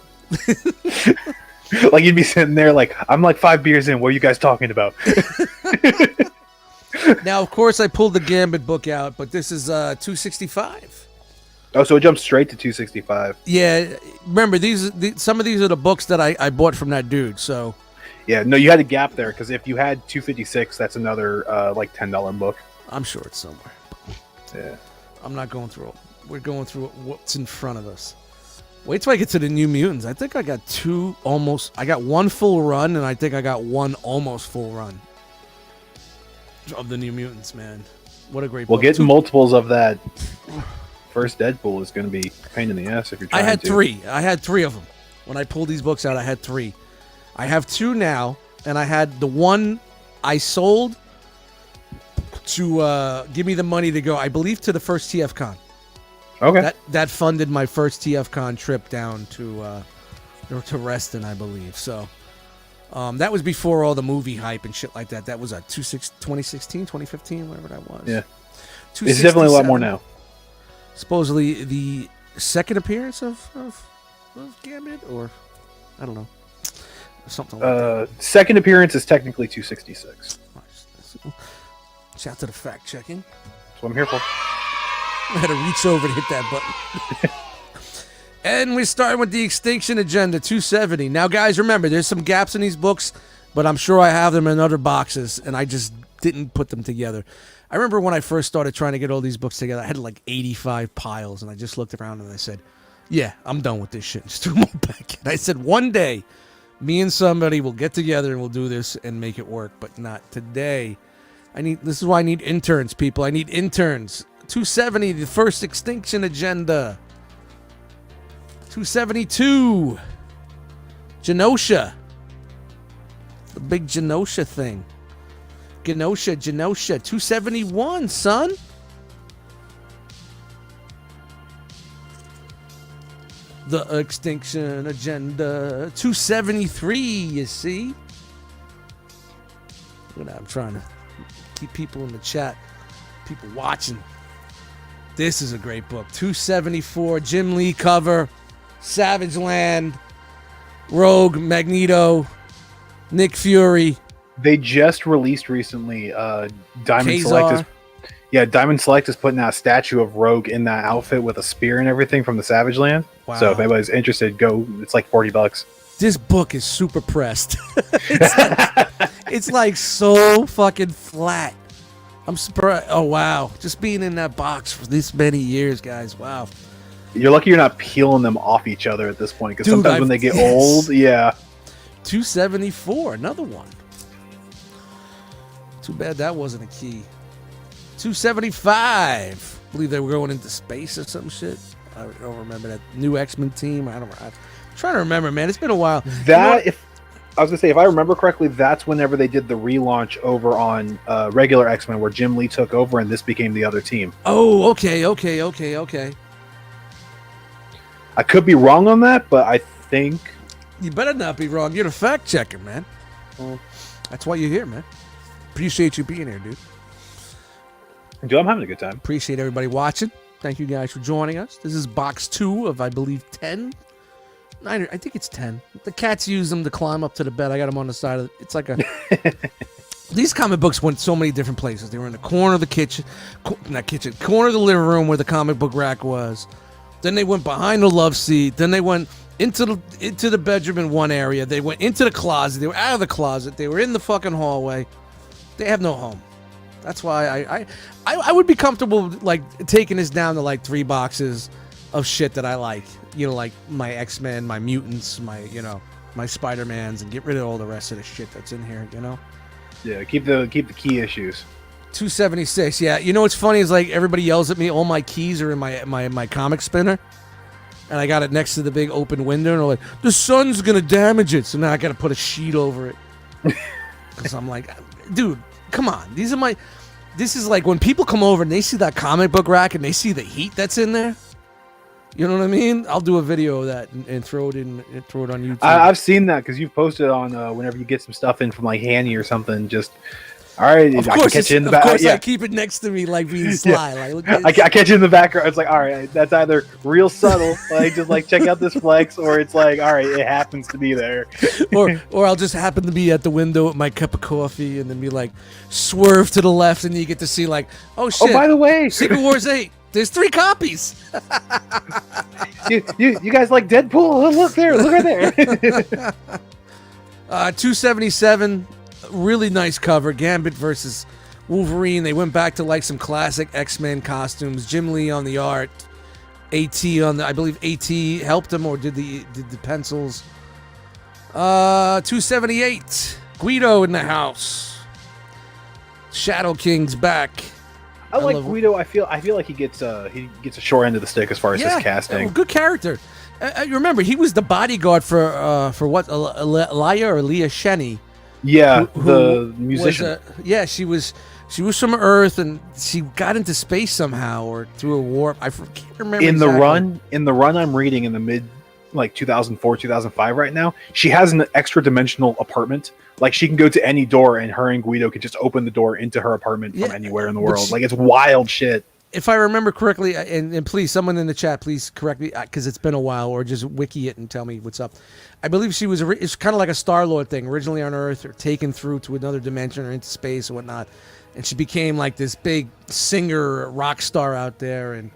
Like, you'd be sitting there like, I'm like 5 beers in. What are you guys talking about? Now, of course, I pulled the Gambit book out, but this is 265. Oh, so it jumps straight to 265. Yeah, remember some of these are the books that I bought from that dude. So Yeah, no, you had a gap there because if you had 256, that's another like $10 book. I'm sure it's somewhere. Yeah. I'm not going through it. We're going through what's in front of us. Wait till I get to the New Mutants. I think I got I got one full run, and I think I got one almost full run of the New Mutants, man. What a great Well, book. getting multiples of that first Deadpool is going to be a pain in the ass if you're trying to. I had three of them. When I pulled these books out, I had 3. I have 2 now, and I had the one I sold to give me the money to go, I believe, to the first TFCon. Okay. That funded my first TFCon trip down to to rest in, I believe. So that was before all the movie hype and shit like that. That was 2016, 2015, whatever that was. Yeah. It's definitely a lot more now. Supposedly the second appearance of Gambit, or I don't know. Something like that. Second appearance is technically 266. Shout to the fact checking. That's what I'm here for. I had to reach over to hit that button. And we're starting with the Extinction Agenda 270. Now, guys, remember, there's some gaps in these books, but I'm sure I have them in other boxes, and I just didn't put them together. I remember when I first started trying to get all these books together, I had like 85 piles, and I just looked around and I said, yeah, I'm done with this shit. Just threw them all back in. I said, one day, me and somebody will get together and we'll do this and make it work, but not today. This is why I need interns, people. I need interns. 270, the first Extinction Agenda. 272, Genosha. The big Genosha thing. Genosha. 271, son. The Extinction Agenda 273, you see? Look at that. I'm trying to keep people in the chat, people watching. This is a great book. 274, Jim Lee cover, Savage Land, Rogue, Magneto, Nick Fury. They just released recently Diamond Kazar. Select Diamond Select is putting out a statue of Rogue in that outfit with a spear and everything from the Savage Land. Wow. So if anybody's interested, go. It's like $40. This book is super pressed. it's like so fucking flat. I'm surprised. Oh, wow. Just being in that box for this many years, guys. Wow. You're lucky you're not peeling them off each other at this point, because sometimes when they get old, yeah. 274, another one. Too bad that wasn't a key. 275. I believe they were going into space or some shit. I don't remember that new X-Men team. I'm trying to remember, man. It's been a while. If I remember correctly, that's whenever they did the relaunch over on regular X-Men, where Jim Lee took over and this became the other team. Oh, okay. I could be wrong on that, but I think... You better not be wrong. You're the fact checker, man. Well, that's why you're here, man. Appreciate you being here, dude. Dude, I'm having a good time. Appreciate everybody watching. Thank you guys for joining us. This is box 2 of, I believe, 10. 9, I think it's 10. The cats use them to climb up to the bed. I got them on the side of it's like a... These comic books went so many different places. They were in the corner of the corner of the living room where the comic book rack was. Then they went behind the love seat. Then they went into the bedroom in one area. They went into the closet. They were out of the closet. They were in the fucking hallway. They have no home. That's why I would be comfortable like taking this down to like 3 boxes of shit that I like. You know, like my X-Men, my mutants, my Spider-Mans, and get rid of all the rest of the shit that's in here, you know? Yeah, keep the key issues. 276, yeah. You know what's funny is like everybody yells at me, all my keys are in my comic spinner. And I got it next to the big open window, and they're like, the sun's gonna damage it. So now I gotta put a sheet over it. Because I'm like, dude, come on. This is like when people come over and they see that comic book rack and they see the heat that's in there. You know what I mean? I'll do a video of that and throw it on YouTube. I've seen that because you've posted on whenever you get some stuff in from like Hanny or something. Just all right, I can catch you in the back. Of course, I keep it next to me like being sly. Yeah. Like, I catch you in the background. It's like, all right, that's either real subtle, like just like check out this flex, or it's like, all right, it happens to be there. or I'll just happen to be at the window with my cup of coffee and then be like, swerve to the left, and you get to see like, oh shit! Oh, by the way, Secret Wars 8. There's 3 copies. you guys like Deadpool? Oh, look there, look right there. 277, really nice cover. Gambit versus Wolverine. They went back to like some classic X-Men costumes. Jim Lee on the art. AT on the, I believe AT helped him or did the pencils. 278, Guido in the house. Shadow King's back. I like Guido. I feel like he gets a short end of the stick as far as his casting. Good character. You remember he was the bodyguard for what Leah Shenny. Yeah, the musician. She was from Earth and she got into space somehow or through a warp. I can't remember. In the run I'm reading in the like 2004, 2005 right now. She has an extra dimensional apartment. Like she can go to any door and her and Guido could just open the door into her apartment from anywhere in the world. Like it's wild shit. If I remember correctly, and please, someone in the chat, please correct me because it's been a while, or just wiki it and tell me what's up. I believe she was, it's kind of like a Star-Lord thing, originally on Earth or taken through to another dimension or into space or whatnot. And she became like this big singer, rock star out there and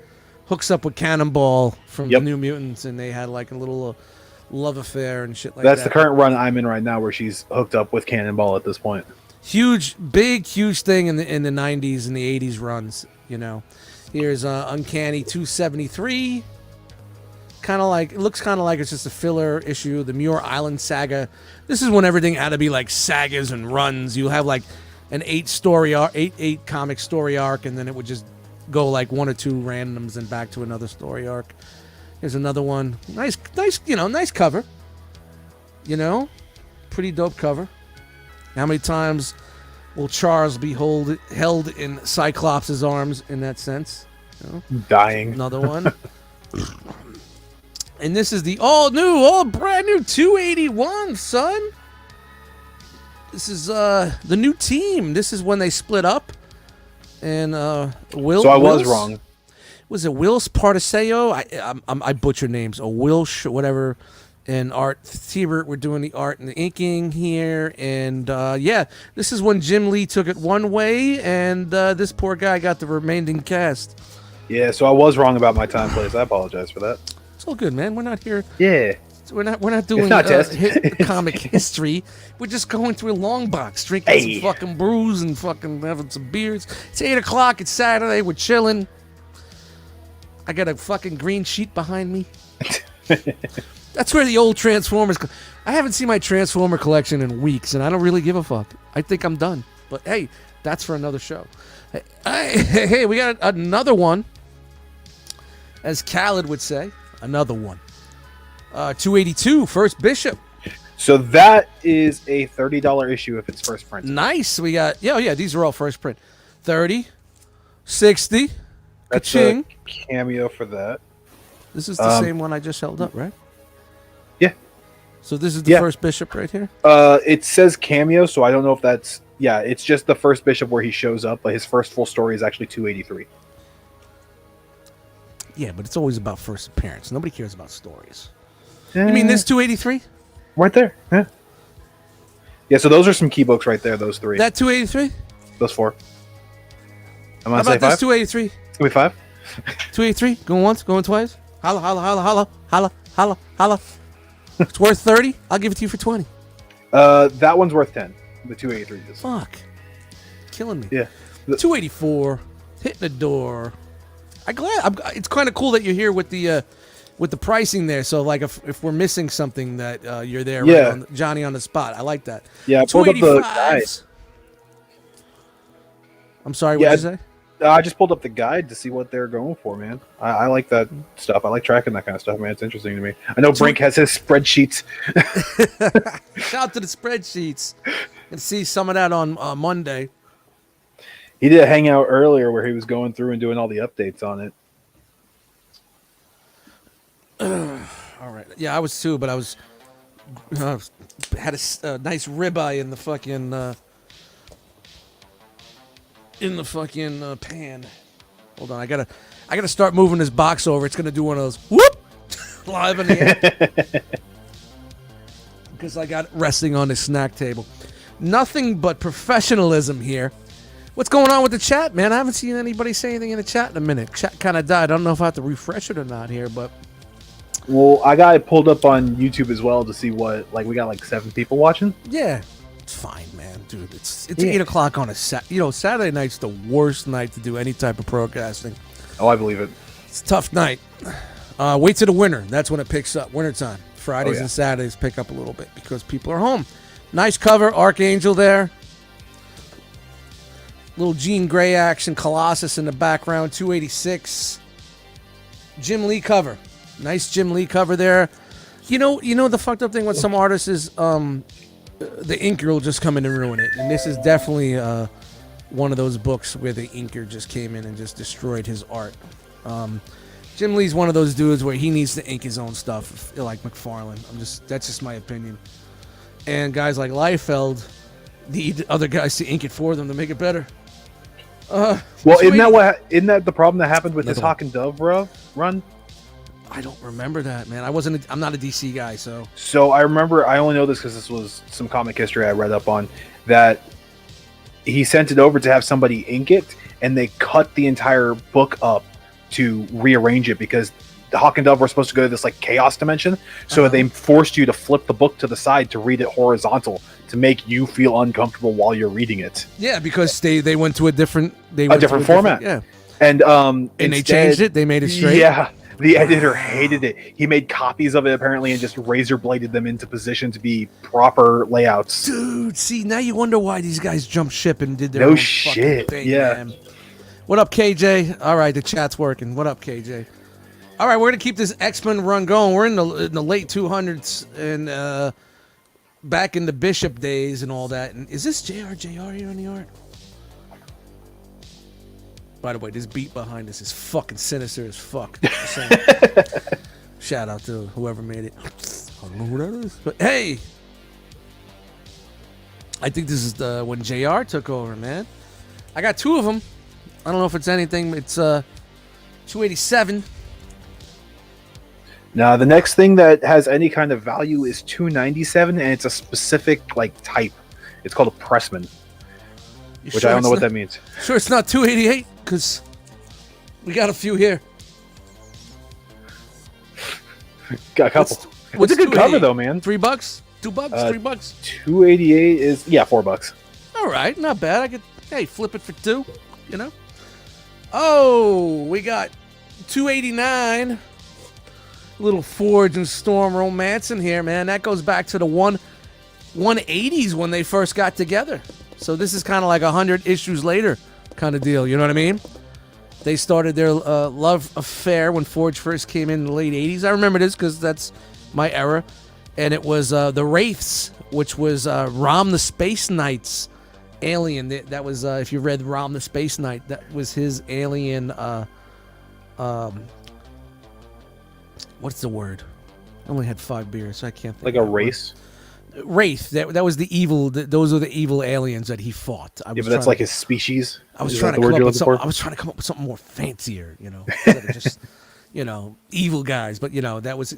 hooks up with Cannonball from the New Mutants. And they had like a little love affair and shit like that. That's the current run I'm in right now where she's hooked up with Cannonball at this point. Huge thing in the 90s and the 80s runs, you know. Here's Uncanny 273. Kind of like, it looks kind of like it's just a filler issue. The Muir Island saga. This is when everything had to be like sagas and runs. You have like an 8 comic story arc, and then it would just go like 1 or 2 randoms and back to another story arc. Here's another one. Nice, nice cover. You know, pretty dope cover. How many times will Charles be held in Cyclops' arms in that sense? You know? Dying. Another one. And this is the all brand new 281, son. This is the new team. This is when they split up. And Will. So I was wrong. Was it Wills Partiseo? I butcher names. Or Wilsh, whatever. And Art Thibert were doing the art and the inking here. And this is when Jim Lee took it one way, and this poor guy got the remaining cast. Yeah, so I was wrong about my time place. I apologize for that. It's all good, man. We're not here. Yeah. We're not doing comic history. We're just going through a long box, drinking some fucking brews and fucking having some beers. It's 8 o'clock. It's Saturday. We're chilling. I got a fucking green sheet behind me. That's where the old Transformers. I haven't seen my Transformer collection in weeks, and I don't really give a fuck. I think I'm done. But hey, that's for another show. Hey, we got another one. As Khaled would say, another one. 282, First Bishop. So that is a $30 issue if it's first print. Nice. We got, these are all first print. 30, 60, that's ka-ching. A cameo for that. This is the same one I just held up, right? Yeah. So this is the First Bishop right here? It says cameo, so I don't know if that's... Yeah, it's just the First Bishop where he shows up, but his first full story is actually 283. Yeah, but it's always about first appearance. Nobody cares about stories. You mean this 283? Right there. Yeah. Yeah, so those are some key books right there, those 3. That 283? Those 4. How about this 283? It's going to be 5. 283? Going once, going twice? Holla, holla, holla, holla, holla, holla, holla. It's worth 30? I'll give it to you for 20. That one's worth 10. The 283 is. Fuck. Killing me. Yeah. 284. Hitting the door. It's kind of cool that you're here with the pricing there. So like if we're missing something that you're there, right Johnny on the spot. I like that. Yeah, I pulled up the guide. I'm sorry, what did you say? I just pulled up the guide to see what they're going for, man. I like that stuff. I like tracking that kind of stuff, man. It's interesting to me. I know Brink has his spreadsheets. Shout out to the spreadsheets. And see some of that on Monday. He did a hangout earlier where he was going through and doing all the updates on it. All right. Yeah, I was too, but I was had a nice ribeye in the fucking pan. Hold on, I gotta start moving this box over. It's gonna do one of those whoop live in the air because I got it resting on this snack table. Nothing but professionalism here. What's going on with the chat, man? I haven't seen anybody say anything in the chat in a minute. Chat kind of died. I don't know if I have to refresh it or not here, but... Well, I got it pulled up on YouTube as well to see what... Like, we got like 7 people watching. Yeah. It's fine, man. Dude, it's 8 o'clock on a... Saturday night's the worst night to do any type of broadcasting. Oh, I believe it. It's a tough night. Wait till the winter. That's when it picks up. Wintertime. Fridays and Saturdays pick up a little bit because people are home. Nice cover. Archangel there. Little Jean Grey action, Colossus in the background, 286. Jim Lee cover. Nice Jim Lee cover there. You know the fucked up thing with some artists is the inker will just come in and ruin it. And this is definitely one of those books where the inker just came in and just destroyed his art. Jim Lee's one of those dudes where he needs to ink his own stuff, like McFarlane. That's just my opinion. And guys like Liefeld need other guys to ink it for them to make it better. Well, isn't that the problem that happened with this Hawk and Dove run? I don't remember that, man. I'm not a DC guy, so. So I remember, I only know this because this was some comic history I read up on, that he sent it over to have somebody ink it, and they cut the entire book up to rearrange it because the Hawk and Dove were supposed to go to this like chaos dimension. So they forced you to flip the book to the side to read it horizontal to make you feel uncomfortable while you're reading it. Yeah, because they went to a different format. Yeah. And instead, they changed it. They made it straight. Yeah. The editor hated it. He made copies of it apparently and just razor bladed them into position to be proper layouts. Dude, see, now you wonder why these guys jumped ship and did their own fucking thing, man. What up, KJ? All right, the chat's working. What up, KJ? All right, we're going to keep this X-Men run going. We're in the late 200s and back in the Bishop days and all that. And is this JR here in the art? By the way, this beat behind us is fucking sinister as fuck. Shout out to whoever made it. I don't know who that is. But hey, I think this is when JR took over, man. I got two of them. I don't know if it's anything. It's 287. Now, the next thing that has any kind of value is 297, and it's a specific like type. It's called a Pressman, which I don't know what that means. Sure, it's not 288 because we got a few here. Got a couple. What's a good cover though, man? $3, $2, $3. 288 is $4. All right, not bad. I could flip it for $2. You know. Oh, we got 289. Little Forge and Storm romance in here, man. That goes back to the 180s when they first got together. So this is kind of like 100 issues later kind of deal. You know what I mean? They started their love affair when Forge first came in the late 80s. I remember this because that's my era. And it was the Wraiths, which was Rom the Space Knight's alien. That was, if you read Rom the Space Knight, that was his alien... what's the word? I only had 5 beers, so I can't think. Like a race? Wraith. That was the evil. Those are the evil aliens that he fought. But that's like his species. I was trying to come up with something. I was trying to come up with something more fancier, instead of just, evil guys. But that was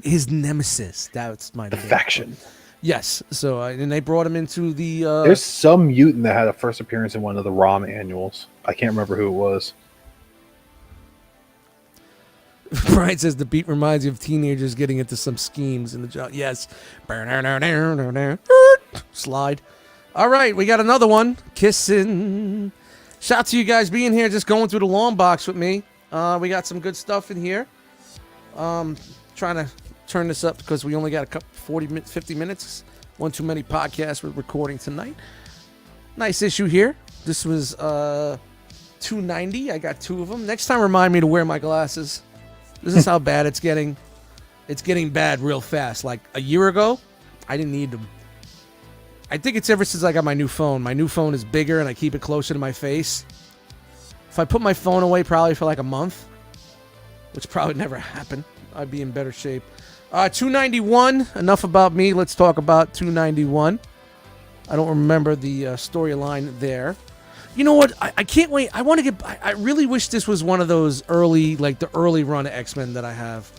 his nemesis. That's my faction. Yes. So and they brought him into the. There's some mutant that had a first appearance in one of the ROM annuals. I can't remember who it was. Brian says the beat reminds you of teenagers getting into some schemes in the job. Yes. Slide. All right, we got another one. Kissing. Shout out to you guys being here, just going through the long box with me. We got some good stuff in here. Trying to turn this up because we only got a couple 50 minutes. One too many podcasts we're recording tonight. Nice issue here. This was 290. I got 2 of them. Next time, remind me to wear my glasses. This is how bad it's getting. It's getting bad real fast. Like a year ago, I didn't need them. I think it's ever since I got my new phone. My new phone is bigger and I keep it closer to my face. If I put my phone away probably for like a month, which probably never happened, I'd be in better shape. 291. Enough about me. Let's talk about 291. I don't remember the storyline there. You know what? I can't wait. I really wish this was one of those early, like the early run of X-Men that I have.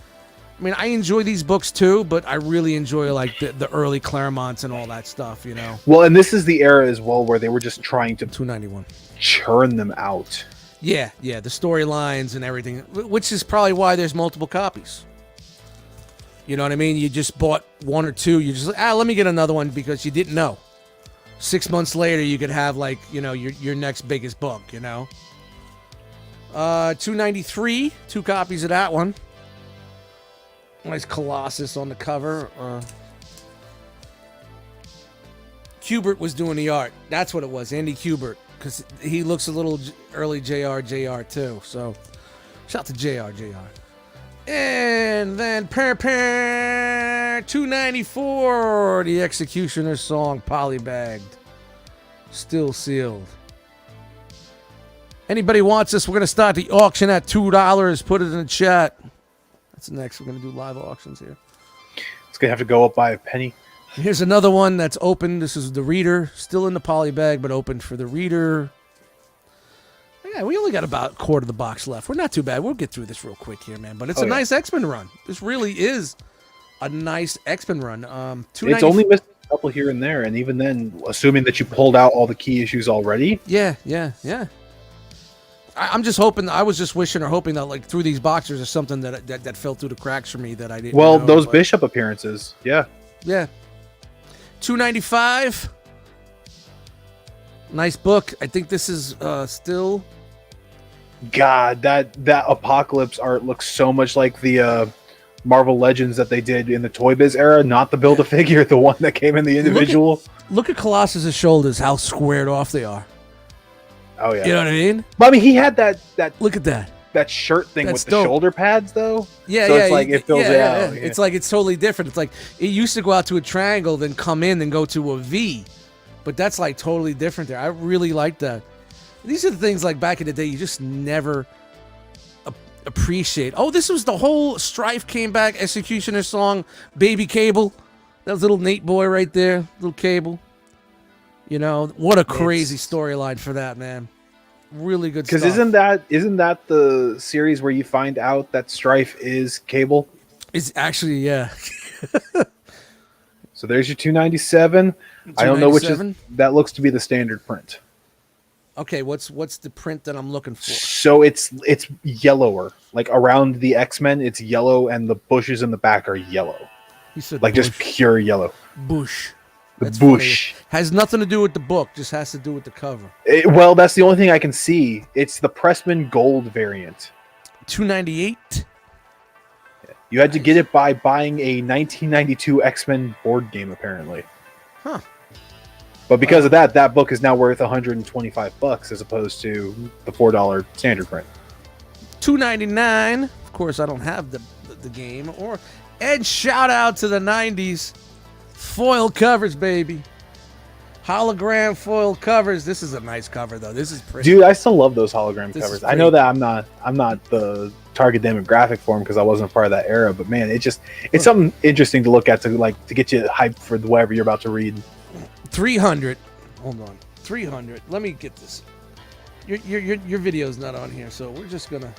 I mean, I enjoy these books too, but I really enjoy like the early Claremonts and all that stuff, Well, and this is the era as well where they were just trying to 291 churn them out. Yeah, the storylines and everything, which is probably why there's multiple copies. You know what I mean? You just bought 1 or 2. You just let me get another one because you didn't know. 6 months later, you could have like your next biggest book. 293, 2 copies of that one. Nice Colossus on the cover. Kubert was doing the art. That's what it was, Andy Kubert, because he looks a little early JR too. So, shout out to JR. And then 294, the Executioner's song, polybagged, still sealed. Anybody wants this, we're going to start the auction at $2. Put it in the chat. That's next. We're going to do live auctions here. It's going to have to go up by a penny. Here's another one that's open. This is the Reader. Still in the poly bag, but open for the Reader. Yeah, we only got about a quarter of the box left. We're not too bad. We'll get through this real quick here, man. But it's a nice X-Men run. This really is a nice X-Men run. It's only missed a couple here and there, and even then, assuming that you pulled out all the key issues already. Yeah. I'm just hoping. I was just wishing or hoping that like through these boxes there's something that fell through the cracks for me that I didn't. Well, those Bishop appearances, yeah. $2.95. Nice book. I think this is still. God, that Apocalypse art looks so much like the Marvel Legends that they did in the Toy Biz era, not the Build-A-Figure, the one that came in the individual. Look at Colossus's shoulders, how squared off they are. Oh yeah, you know what I mean? But I mean, he had that. Look at that shirt thing That's with the shoulder pads, though. Yeah, so yeah. It's like it fills it out. Yeah. It's like it's totally different. It's like it used to go out to a triangle, then come in, then go to a V, but that's like totally different there. I really like that. These are the things like back in the day you just never appreciate. Oh, this was the whole Strife came back Executioner song, Baby Cable. That was little Nate boy right there, little Cable. You know, what a crazy storyline for that, man. Really good stuff. Because isn't that the series where you find out that Strife is Cable? It's actually, yeah. So there's your 297. I don't know which is that. Looks to be the standard print. Okay, what's the print that I'm looking for? So it's yellower, like around the X-Men, it's yellow, and the bushes in the back are yellow. You said like bush. Just pure yellow. Bush. That's bush funny. Has nothing to do with the book, just has to do with the cover. Well, that's the only thing I can see. It's the Pressman Gold variant. $2.98. You had to get it by buying a 1992 X-Men board game, apparently. Huh. But because of that book is now worth $125 as opposed to the $4 standard print. $2.99. Of course, I don't have the game. And shout out to the 90s foil covers, baby. Hologram foil covers. This is a nice cover, though. This is pretty. Dude, I still love those hologram covers. I know that I'm not the target demographic for them because I wasn't a part of that era. But man, it's something interesting to look at to get you hyped for whatever you're about to read. 300. Hold on. 300. Let me get this. Your video's not on here, so we're just gonna.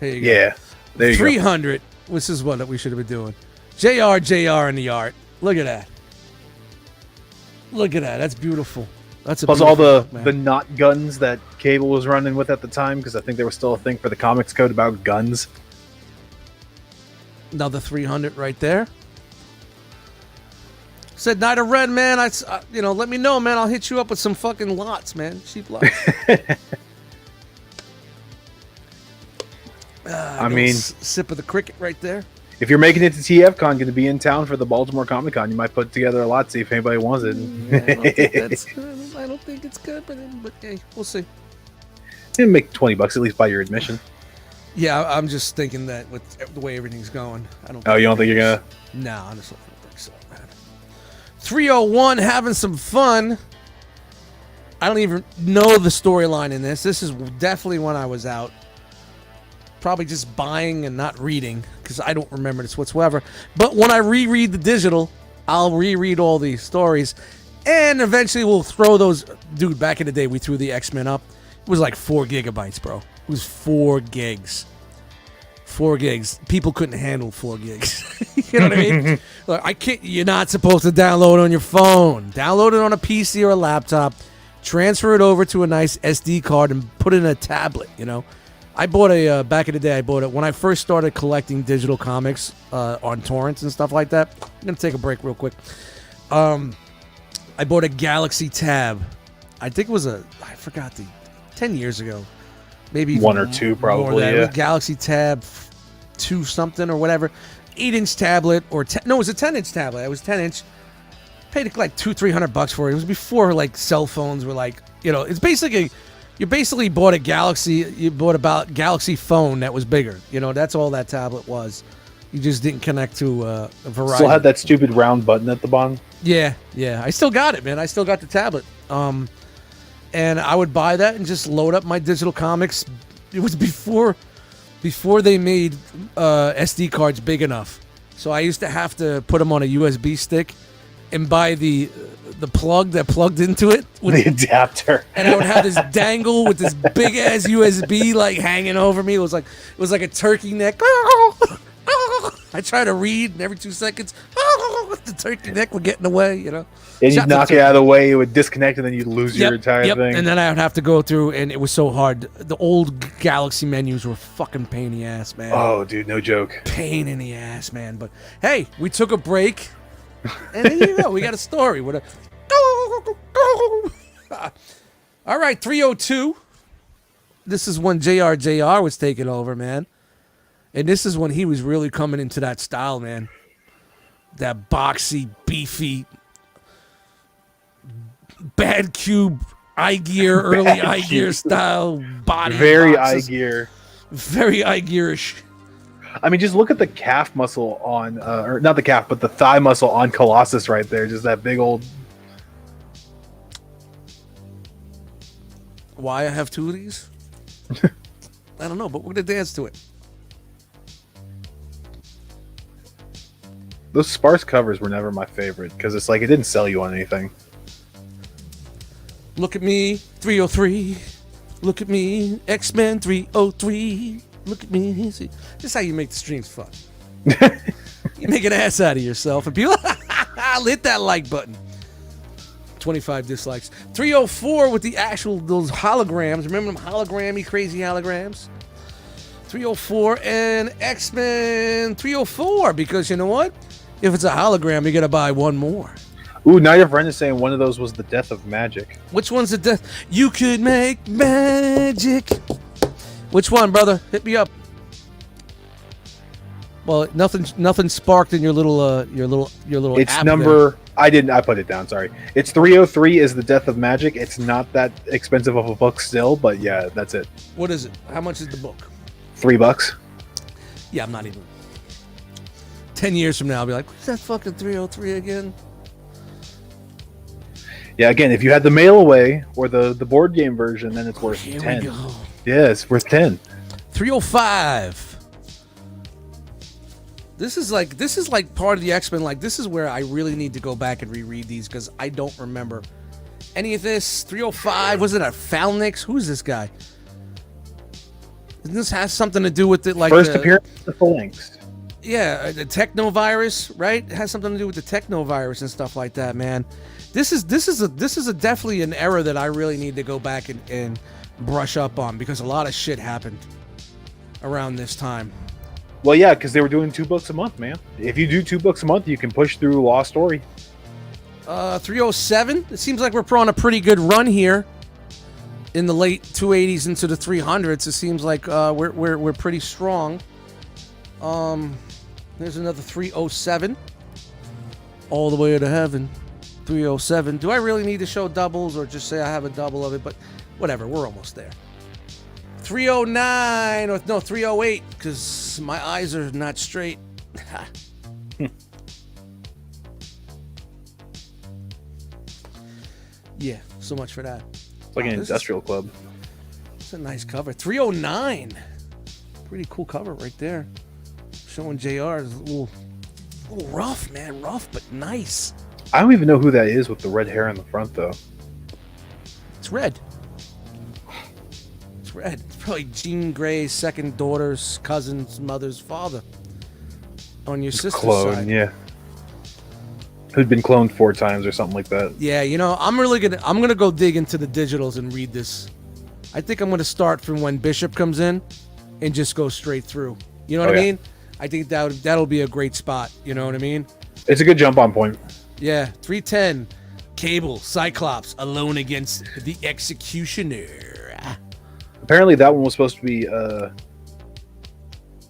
Here you go. Yeah. There you 300. Go. This is what we should have been doing. JR in the art. Look at that. Look at that. That's beautiful. That's a plus all the knot guns that Cable was running with at the time, because I think there was still a thing for the comics code about guns. Another 300 right there. Said Night of Red, man. Let me know, man. I'll hit you up with some fucking lots, man. Cheap lots. I mean, sip of the cricket right there. If you're making it to TFCon, going to be in town for the Baltimore Comic Con, you might put together a lot, see if anybody wants it. I don't think it's good, but hey, we'll see. You make $20 at least by your admission. Yeah, I'm just thinking that with the way everything's going, I don't. Oh, you don't think you're gonna? No, I just don't think so, man. 301, having some fun. I don't even know the storyline in this. This is definitely when I was out. Probably just buying and not reading because I don't remember this whatsoever. But when I reread the digital, I'll reread all the stories, and eventually we'll throw those. Dude, back in the day, we threw the X-Men up. It was like 4 gigabytes, bro. It was 4 gigs. 4 gigs. People couldn't handle 4 gigs. You know what I mean? Look, you're not supposed to download on your phone. Download it on a PC or a laptop. Transfer it over to a nice SD card and put it in a tablet. You know. I bought back in the day, I bought it when I first started collecting digital comics on torrents and stuff like that. I'm going to take a break real quick. I bought a Galaxy Tab. I think it was I forgot 10 years ago. Maybe 1 or 2 probably, yeah. Galaxy Tab 2 something or whatever. 8-inch tablet it was a 10-inch tablet. It was 10-inch. Paid like $200-300 for it. It was before like cell phones were like, it's basically... You basically bought a Galaxy phone that was bigger. That's all that tablet was. You just didn't connect to a Verizon. Still had that stupid round button at the bottom? Yeah. I still got it, man. I still got the tablet. And and I would buy that and just load up my digital comics. It was before they made SD cards big enough. So I used to have to put them on a USB stick and buy the plug that plugged into it. The adapter. And I would have this dangle with this big ass USB like hanging over me. It was like a turkey neck. I try to read, and every 2 seconds, the turkey neck would get in the way, you know. And you'd knock it out of the way, it would disconnect, and then you'd lose your entire thing. And then I would have to go through, and it was so hard. The old Galaxy menus were fucking pain in the ass, man. Oh, dude, no joke. Pain in the ass, man. But hey, we took a break, and there you go. We got a story. All right, 302. This is when JR was taking over, man. And this is when he was really coming into that style, man. That boxy, beefy, bad cube eye gear, early eye gear style body. Very boxes. eye gear. Very eye gearish. I mean, just look at the calf muscle on, or not the calf, but the thigh muscle on Colossus right there. Just that big old. Why I have two of these? I don't know, but we're going to dance to it. Those sparse covers were never my favorite because it's like it didn't sell you on anything. Look at me, 303. Look at me, X-Men 303. Look at me. See, this is how you make the streams fun. You make an ass out of yourself and people hit that like button. 25 dislikes. 304 with the actual, those holograms. Remember them hologrammy, crazy holograms? 304 and X-Men 304 because you know what? If it's a hologram, you gotta buy one more. Ooh, now your friend is saying one of those was the death of magic. Which one's the death? You could make magic. Which one, brother? Hit me up. Well, nothing sparked in your little It's app number. there. I put it down. Sorry. It's 303 is the death of magic. It's not that expensive of a book still, but yeah, that's it. What is it? How much is the book? $3. Yeah, I'm not even. 10 years from now, I'll be like, what's that fucking 303 again? Yeah, again, if you had the mail away or the board game version, then it's worth Here 10. we go. Yeah, it's worth 10. 305. This is like part of the X-Men. Like, this is where I really need to go back and reread these because I don't remember any of this. 305. Was it a Phalnix? Who's this guy? This has something to do with it, like First appearance of the Phalanx. Yeah, the technovirus, right? It has something to do with the technovirus and stuff like that, man. This is definitely an era that I really need to go back and brush up on because a lot of shit happened around this time. Well, yeah, because they were doing 2 books a month, man. If you do 2 books a month, you can push through Lost Story. 307. It seems like we're on a pretty good run here in the late 280s into the 300s. It seems like we're pretty strong. There's another 307. All the way to heaven. 307. Do I really need to show doubles or just say I have a double of it? But whatever, we're almost there. 309 or no 308 because my eyes are not straight. Yeah, so much for that. It's like an industrial club. It's a nice cover. 309. Pretty cool cover right there. Showing JR is a little rough, man. Rough, but nice. I don't even know who that is with the red hair in the front, though. It's red. It's red. It's probably Jean Grey's second daughter's cousin's mother's father. On your sister's Clone, side. yeah. Who'd been cloned 4 times or something like that. Yeah, you know, I'm gonna go dig into the digitals and read this. I think I'm gonna start from when Bishop comes in and just go straight through. You know what I mean? I think that'll be a great spot. You know what I mean? It's a good jump on point. Yeah, 310. Cable, Cyclops, alone against the Executioner. Apparently that one was supposed to be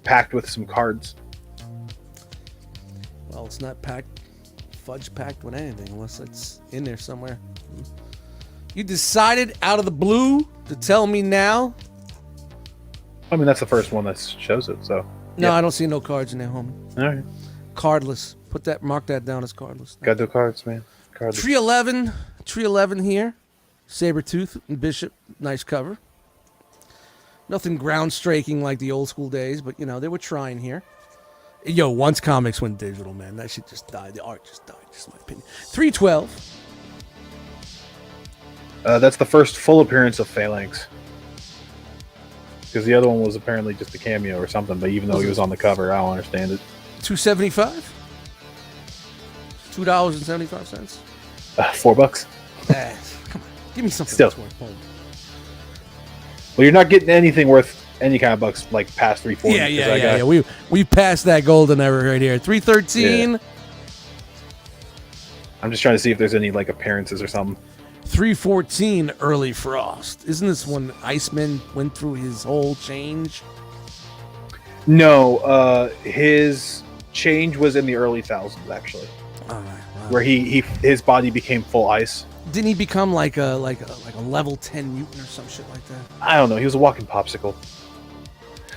packed with some cards. Well, it's not fudge packed with anything unless it's in there somewhere. You decided out of the blue to tell me now? I mean, that's the first one that shows it, so. No, yeah. I don't see no cards in there, homie. All right. Cardless. Mark that down as cardless. Got no cards, man. Cardless. Tree 11 here. Sabretooth and Bishop, nice cover. Nothing ground-straking like the old school days, but, they were trying here. Yo, once comics went digital, man, that shit just died. The art just died, just in my opinion. 312. That's the first full appearance of Phalanx. Because the other one was apparently just a cameo or something, but even though he was on the cover, I don't understand it. $2.75? $2.75? $4. Come on, give me something Still. that's worth home. Well, you're not getting anything worth any kind of bucks like past 340. Yeah. We passed that golden era right here. 313. Yeah. I'm just trying to see if there's any like appearances or something. 314 early Frost. Isn't this when Iceman went through his whole change? No, his change was in the early thousands actually. All right, wow. Where his body became full ice. Didn't he become like a level 10 mutant or some shit like that? I don't know. He was a walking popsicle.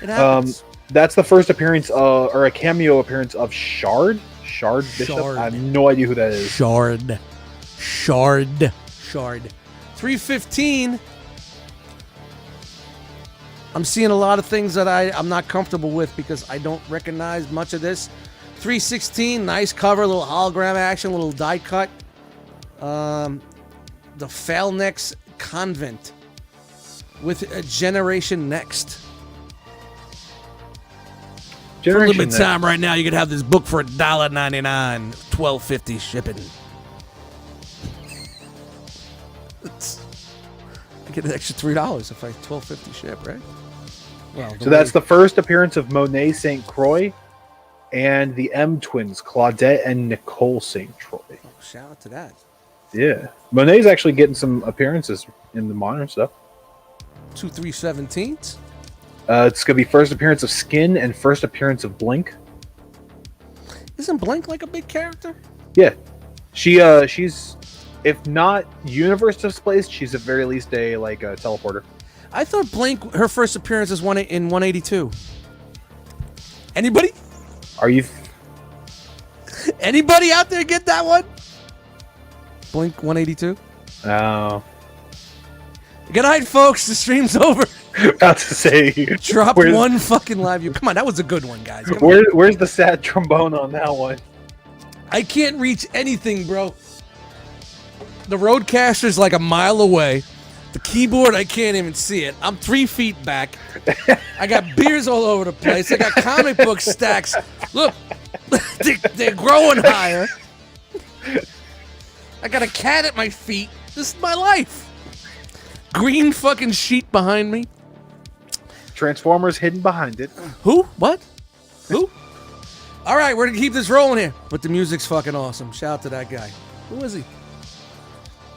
It happens. That's the first appearance or a cameo appearance of Shard. Shard Bishop. I have no idea who that is. Shard. 315. I'm seeing a lot of things that I'm not comfortable with because I don't recognize much of this. 316, nice cover, little hologram action, little die cut. The Phalanx Convent with a Generation Next. For a little bit of time right now, you could have this book for $1.99, $12.50 shipping. I get an extra $3 if I $12.50 ship, right? Well, so that's the first appearance of Monet St. Croix and the M twins, Claudette and Nicole St. Croix. Oh, shout out to that. Yeah. Monet's actually getting some appearances in the modern stuff. 2/3/17. It's going to be first appearance of Skin and first appearance of Blink. Isn't Blink like a big character? Yeah. She's, if not universe displaced, she's at very least a teleporter. I thought Blink, her first appearance is in 182. Anybody? Are you... Anybody out there get that one? Blink 182? Oh. Good night, folks. The stream's over. About to say... Drop one fucking live view. Come on, that was a good one, guys. Where's the sad trombone on that one? I can't reach anything, bro. The Roadcaster's like a mile away. The keyboard, I can't even see it. I'm 3 feet back. I got beers all over the place. I got comic book stacks. Look, they're growing higher. I got a cat at my feet. This is my life. Green fucking sheet behind me. Transformers hidden behind it. Who? What? Who? All right, we're going to keep this rolling here. But the music's fucking awesome. Shout out to that guy. Who is he?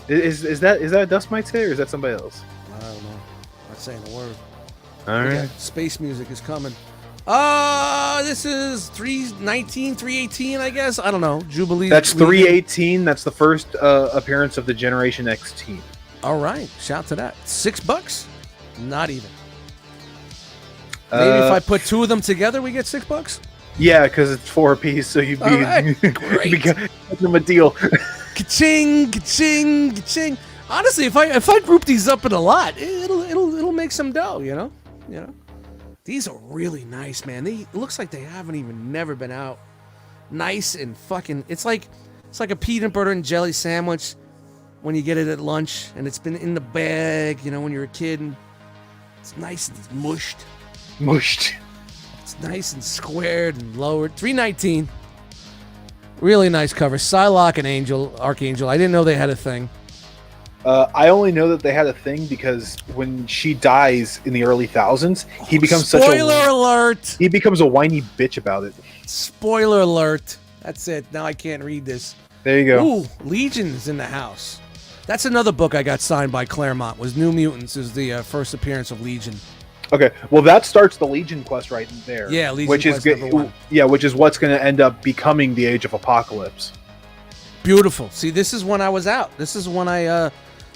Is that Dustmightz here, or is that somebody else? I don't know. Not saying a word. All right. Space music is coming. This is 319, 318, I guess. I don't know. Jubilee. That's 318. That's the first appearance of the Generation X team. All right. Shout to that. $6? Not even. Maybe if I put two of them together, we get $6? Yeah, because it's 4 apiece, so you'd be, all right. Great. you'd be giving them a deal. Ka-ching, ka-ching, ka-ching. Honestly, if I group these up in a lot, it'll make some dough, you know? These are really nice, man. It looks like they never been out. Nice and fucking. It's like a peanut butter and jelly sandwich when you get it at lunch, and it's been in the bag, when you're a kid, and it's nice and it's mushed. Mushed. It's nice and squared and lowered. 319. Really nice cover. Psylocke and Archangel. I didn't know they had a thing. I only know that they had a thing because when she dies in the early thousands, he becomes Spoiler alert! He becomes a whiny bitch about it. Spoiler alert. That's it. Now I can't read this. There you go. Ooh, Legion's in the house. That's another book I got signed by Claremont. Was New Mutants is the first appearance of Legion. Okay, well that starts the Legion quest right there. Yeah, Legion which quest is number 1. Yeah, which is what's going to end up becoming the Age of Apocalypse. Beautiful. See, this is when I was out. This is when I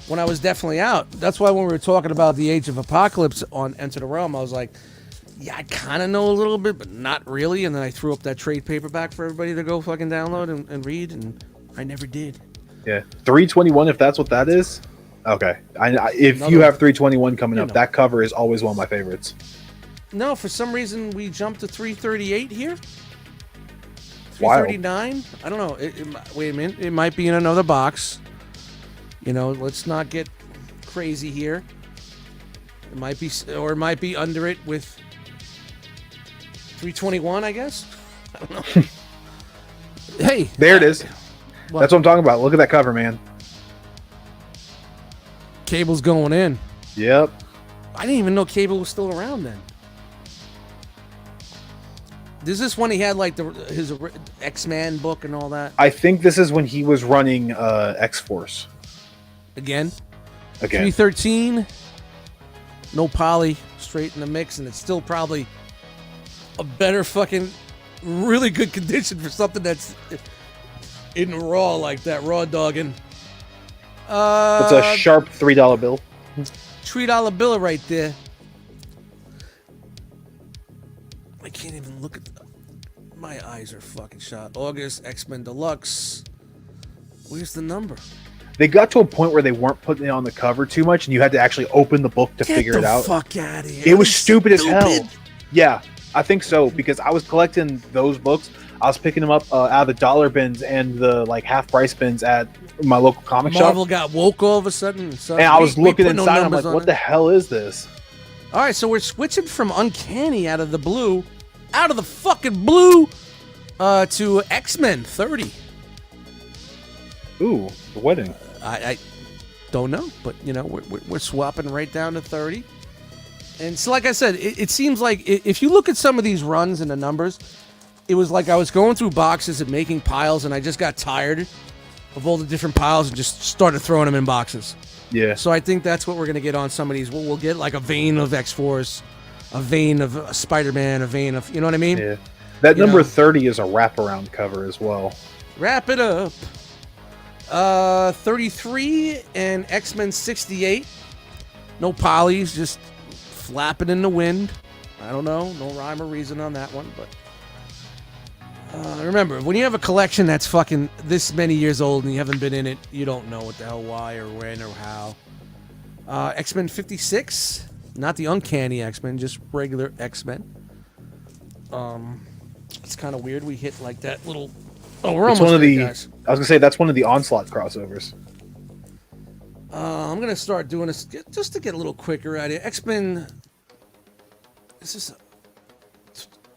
was definitely out. That's why when we were talking about the Age of Apocalypse on Enter the Realm, I was like, yeah, I kind of know a little bit, but not really. And then I threw up that trade paperback for everybody to go fucking download and read, and I never did. Yeah, 321 if that's what that is. Okay. If you have 321 coming up, know. that cover is always one of my favorites. No, for some reason we jumped to 338 here. Wild. 339. I don't know. Wait a minute. It might be in another box. You know, let's not get crazy here. It might be, or it might be under it with 321. I guess. I don't know. Hey, there it is. What? That's what I'm talking about. Look at that cover, man. Cable's going in. Yep. I didn't even know Cable was still around then. Is this when he had like his X-Man book and all that? I think this is when he was running X-Force. Again. 313. No poly, straight in the mix, and it's still probably a better fucking, really good condition for something that's in raw like that, raw dogging. It's a sharp $3 bill. $3 bill right there. I can't even look at my eyes are fucking shot. August, X-Men Deluxe. Where's the number? They got to a point where they weren't putting it on the cover too much, and you had to actually open the book to figure it out. Get the fuck out of here. It was stupid as hell. Yeah, I think so, because I was collecting those books. I was picking them up out of the dollar bins and the like half price bins at my local comic shop. Marvel got woke all of a sudden. And I was looking inside, I'm like, what the hell is this? All right, so we're switching from Uncanny out of the fucking blue, to X-Men 30. Ooh, the wedding. I don't know, but you know we're swapping right down to 30. And so, like I said, it seems like if you look at some of these runs and the numbers, it was like I was going through boxes and making piles, and I just got tired of all the different piles and just started throwing them in boxes. Yeah. So I think that's what we're gonna get on some of these. We'll get like a vein of X-Force, a vein of Spider-Man, a vein of, you know what I mean? Yeah. That number 30 is a wraparound cover as well. Wrap it up. 33 and X-Men 68. No polys, just flapping in the wind. I don't know, no rhyme or reason on that one, but remember, when you have a collection that's fucking this many years old and you haven't been in it, you don't know what the hell, why, or when, or how. X-Men 56, not the Uncanny X-Men, just regular X-Men. It's kind of weird. We hit like that little. Oh, we're almost there, guys. I was gonna say that's one of the Onslaught crossovers. I'm gonna start doing this just to get a little quicker at it. X-Men. This is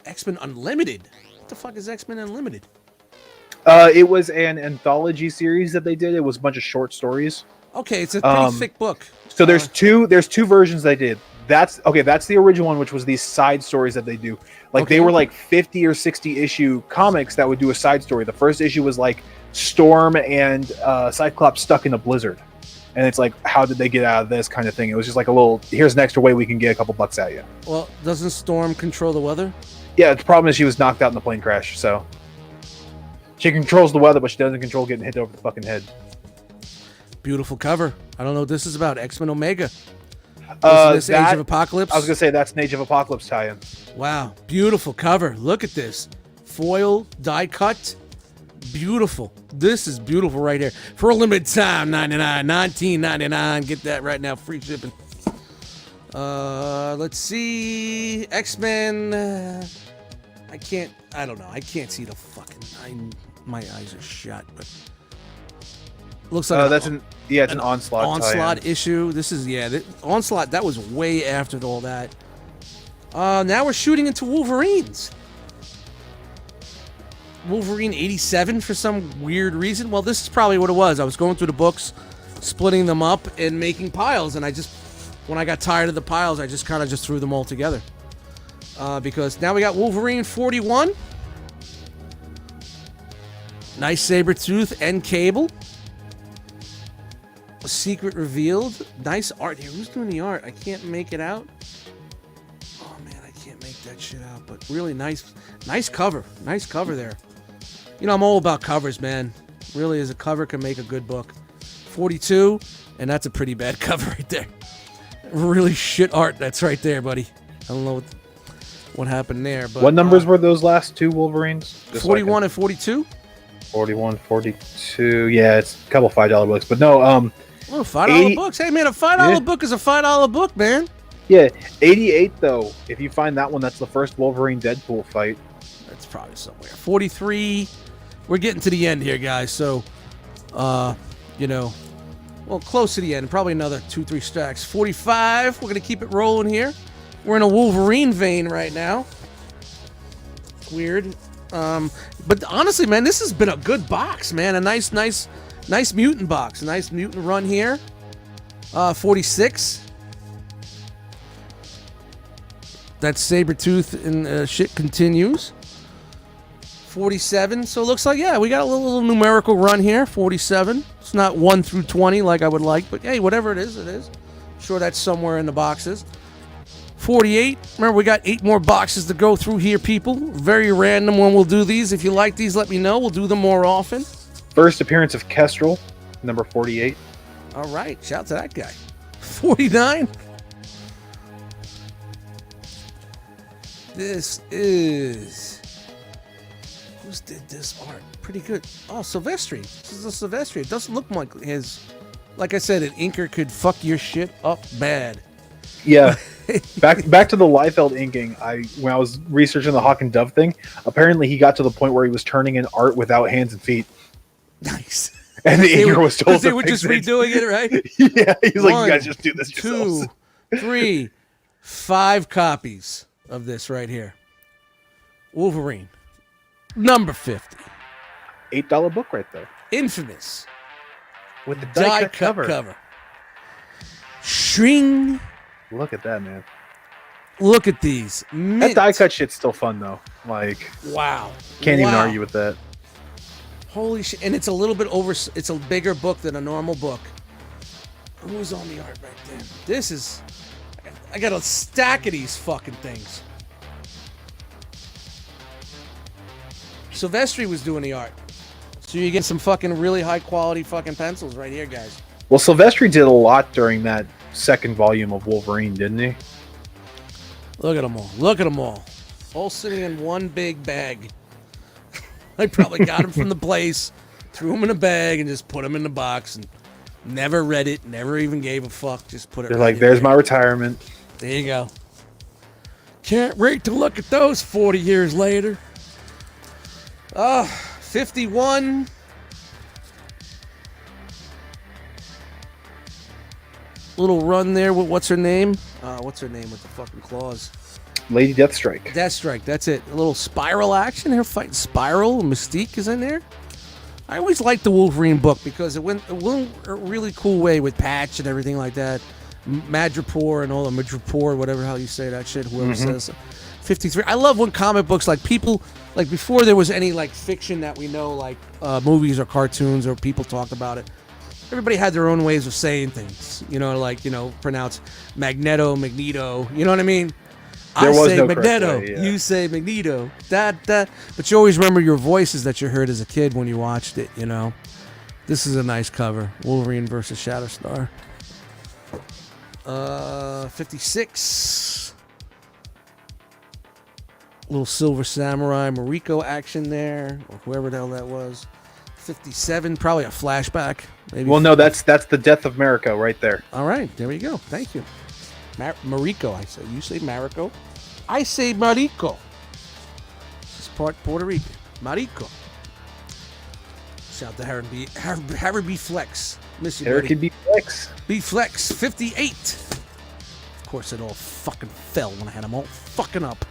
X-Men Unlimited. What the fuck is X-Men Unlimited? It was an anthology series that they did. It was a bunch of short stories. Okay, it's a pretty thick book. So there's two versions they did. That's the original one, which was these side stories that they do. Like they were like 50 or 60 issue comics that would do a side story. The first issue was like Storm and Cyclops stuck in a blizzard. And it's like, how did they get out of this kind of thing? It was just like a little, here's an extra way we can get a couple bucks at you. Well, doesn't Storm control the weather? Yeah, the problem is she was knocked out in the plane crash, so. She controls the weather, but she doesn't control getting hit over the fucking head. Beautiful cover. I don't know what this is about. X-Men Omega. This Age of Apocalypse? I was going to say that's an Age of Apocalypse tie-in. Wow. Beautiful cover. Look at this. Foil, die cut. Beautiful. This is beautiful right here. For a limited time, $19.99. Get that right now. Free shipping. Let's see. X-Men. I don't know. I can't see the fucking. My eyes are shut, but. Looks like it's an Onslaught. Onslaught issue. This is Onslaught. That was way after all that. Now we're shooting into Wolverines. Wolverine 87 for some weird reason. Well, this is probably what it was. I was going through the books, splitting them up and making piles, and when I got tired of the piles, I just kind of threw them all together. Because now we got Wolverine 41. Nice Sabretooth and Cable. A secret revealed. Nice art here. Who's doing the art? I can't make it out. Oh man, I can't make that shit out. But really nice cover. Nice cover there. You know, I'm all about covers, man. Really, as a cover can make a good book. 42, and that's a pretty bad cover right there. Really shit art that's right there, buddy. I don't know what happened there. But what numbers were those last two Wolverines? 41 and 42? 41, 42. Yeah, it's a couple $5 books. But no, Oh, $5 books. Hey, man, a $5 book is a $5 book, man. Yeah, 88 though. If you find that one, that's the first Wolverine Deadpool fight. That's probably somewhere. 43. We're getting to the end here, guys. So, you know, well, close to the end. Probably another 2-3 stacks. 45. We're gonna keep it rolling here. We're in a Wolverine vein right now. Weird. But honestly, man, this has been a good box, man. A nice mutant box. A nice mutant run here. 46. That Sabretooth and shit continues. 47. So it looks like, yeah, we got a little numerical run here. 47. It's not 1 through 20 like I would like, but hey, whatever it is, it is. I'm sure that's somewhere in the boxes. 48. Remember, we got 8 more boxes to go through here, people. Very random when we'll do these. If you like these, let me know. We'll do them more often. First appearance of Kestrel, number 48. All right. Shout out to that guy. 49. This is... Who's did this art? Pretty good. Oh, Silvestri. This is a Silvestri. It doesn't look like his... Like I said, an inker could fuck your shit up bad. Yeah. back to the Liefeld inking. When I was researching the Hawk and Dove thing, apparently he got to the point where he was turning in art without hands and feet. Nice. And the inker was told they were just redoing it, right? Yeah, he's like, you guys just do this yourselves. 2, 3, 5 copies of this right here. Wolverine. Number 50. $8 book right there. Infamous. With the die-cut cover. String. Look at that, man. Look at these. Mint. That die-cut shit's still fun, though. Like, wow. Can't even argue with that. Holy shit. And it's a little bit over... It's a bigger book than a normal book. Who's on the art right there? This is... I got a stack of these fucking things. Silvestri was doing the art. So you get some fucking really high quality fucking pencils right here, guys. Well, Silvestri did a lot during that second volume of Wolverine, didn't he? Look at them all. Look at them all. All sitting in one big bag. I probably got them from the place, threw them in a bag, and just put them in the box, and never read it, never even gave a fuck. Just put it. They're right like, there's my retirement. There you go. Can't wait to look at those 40 years later. 51. Little run there with what's her name? What's her name with the fucking claws? Lady Deathstrike. Deathstrike, that's it. A little Spiral action here, fighting Spiral. Mystique is in there. I always liked the Wolverine book because it went a really cool way with Patch and everything like that. Madripoor and all the Madripoor, whatever how you say that shit, whoever says. 53. I love when comic books, like people, like before there was any like fiction that we know, like movies or cartoons or people talked about it. Everybody had their own ways of saying things, pronounce Magneto, you know what I mean? I say Magneto, you say Magneto, but you always remember your voices that you heard as a kid when you watched it, This is a nice cover. Wolverine versus Shatterstar. 56. Little Silver Samurai Mariko action there, or whoever the hell that was. 57, probably a flashback. Maybe. Well, no, that's the death of Mariko right there. All right, there we go. Thank you. Mariko, I say. You say Mariko. I say Mariko. This is part Puerto Rican. Mariko. Shout out to Harry B. Flex. Miss you, Harry B. Flex. B. Flex, 58. Of course, it all fucking fell when I had them all fucking up.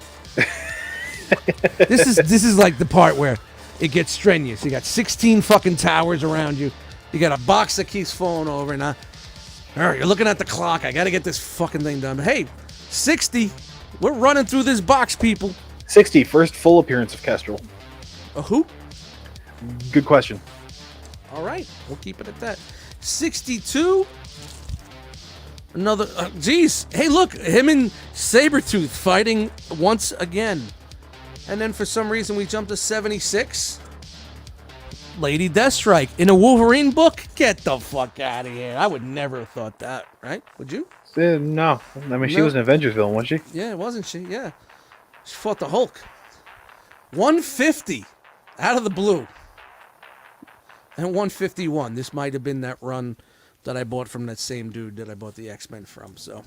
This is like the part where it gets strenuous. You got 16 fucking towers around you. You got a box that keeps falling over, and you're looking at the clock. I got to get this fucking thing done. But hey, 60. We're running through this box, people. 60. First full appearance of Kestrel. A who? Good question. All right, we'll keep it at that. 62. Another. Geez. Hey, look, him and Sabretooth fighting once again. And then for some reason we jumped to 76. Lady Deathstrike in a Wolverine book? Get the fuck out of here. I would never have thought that, right? Would you? No. I mean, she was an Avengers villain, wasn't she? Yeah, wasn't she? Yeah. She fought the Hulk. 150 out of the blue. And 151. This might have been that run, that I bought from that same dude that I bought the X-Men from. So,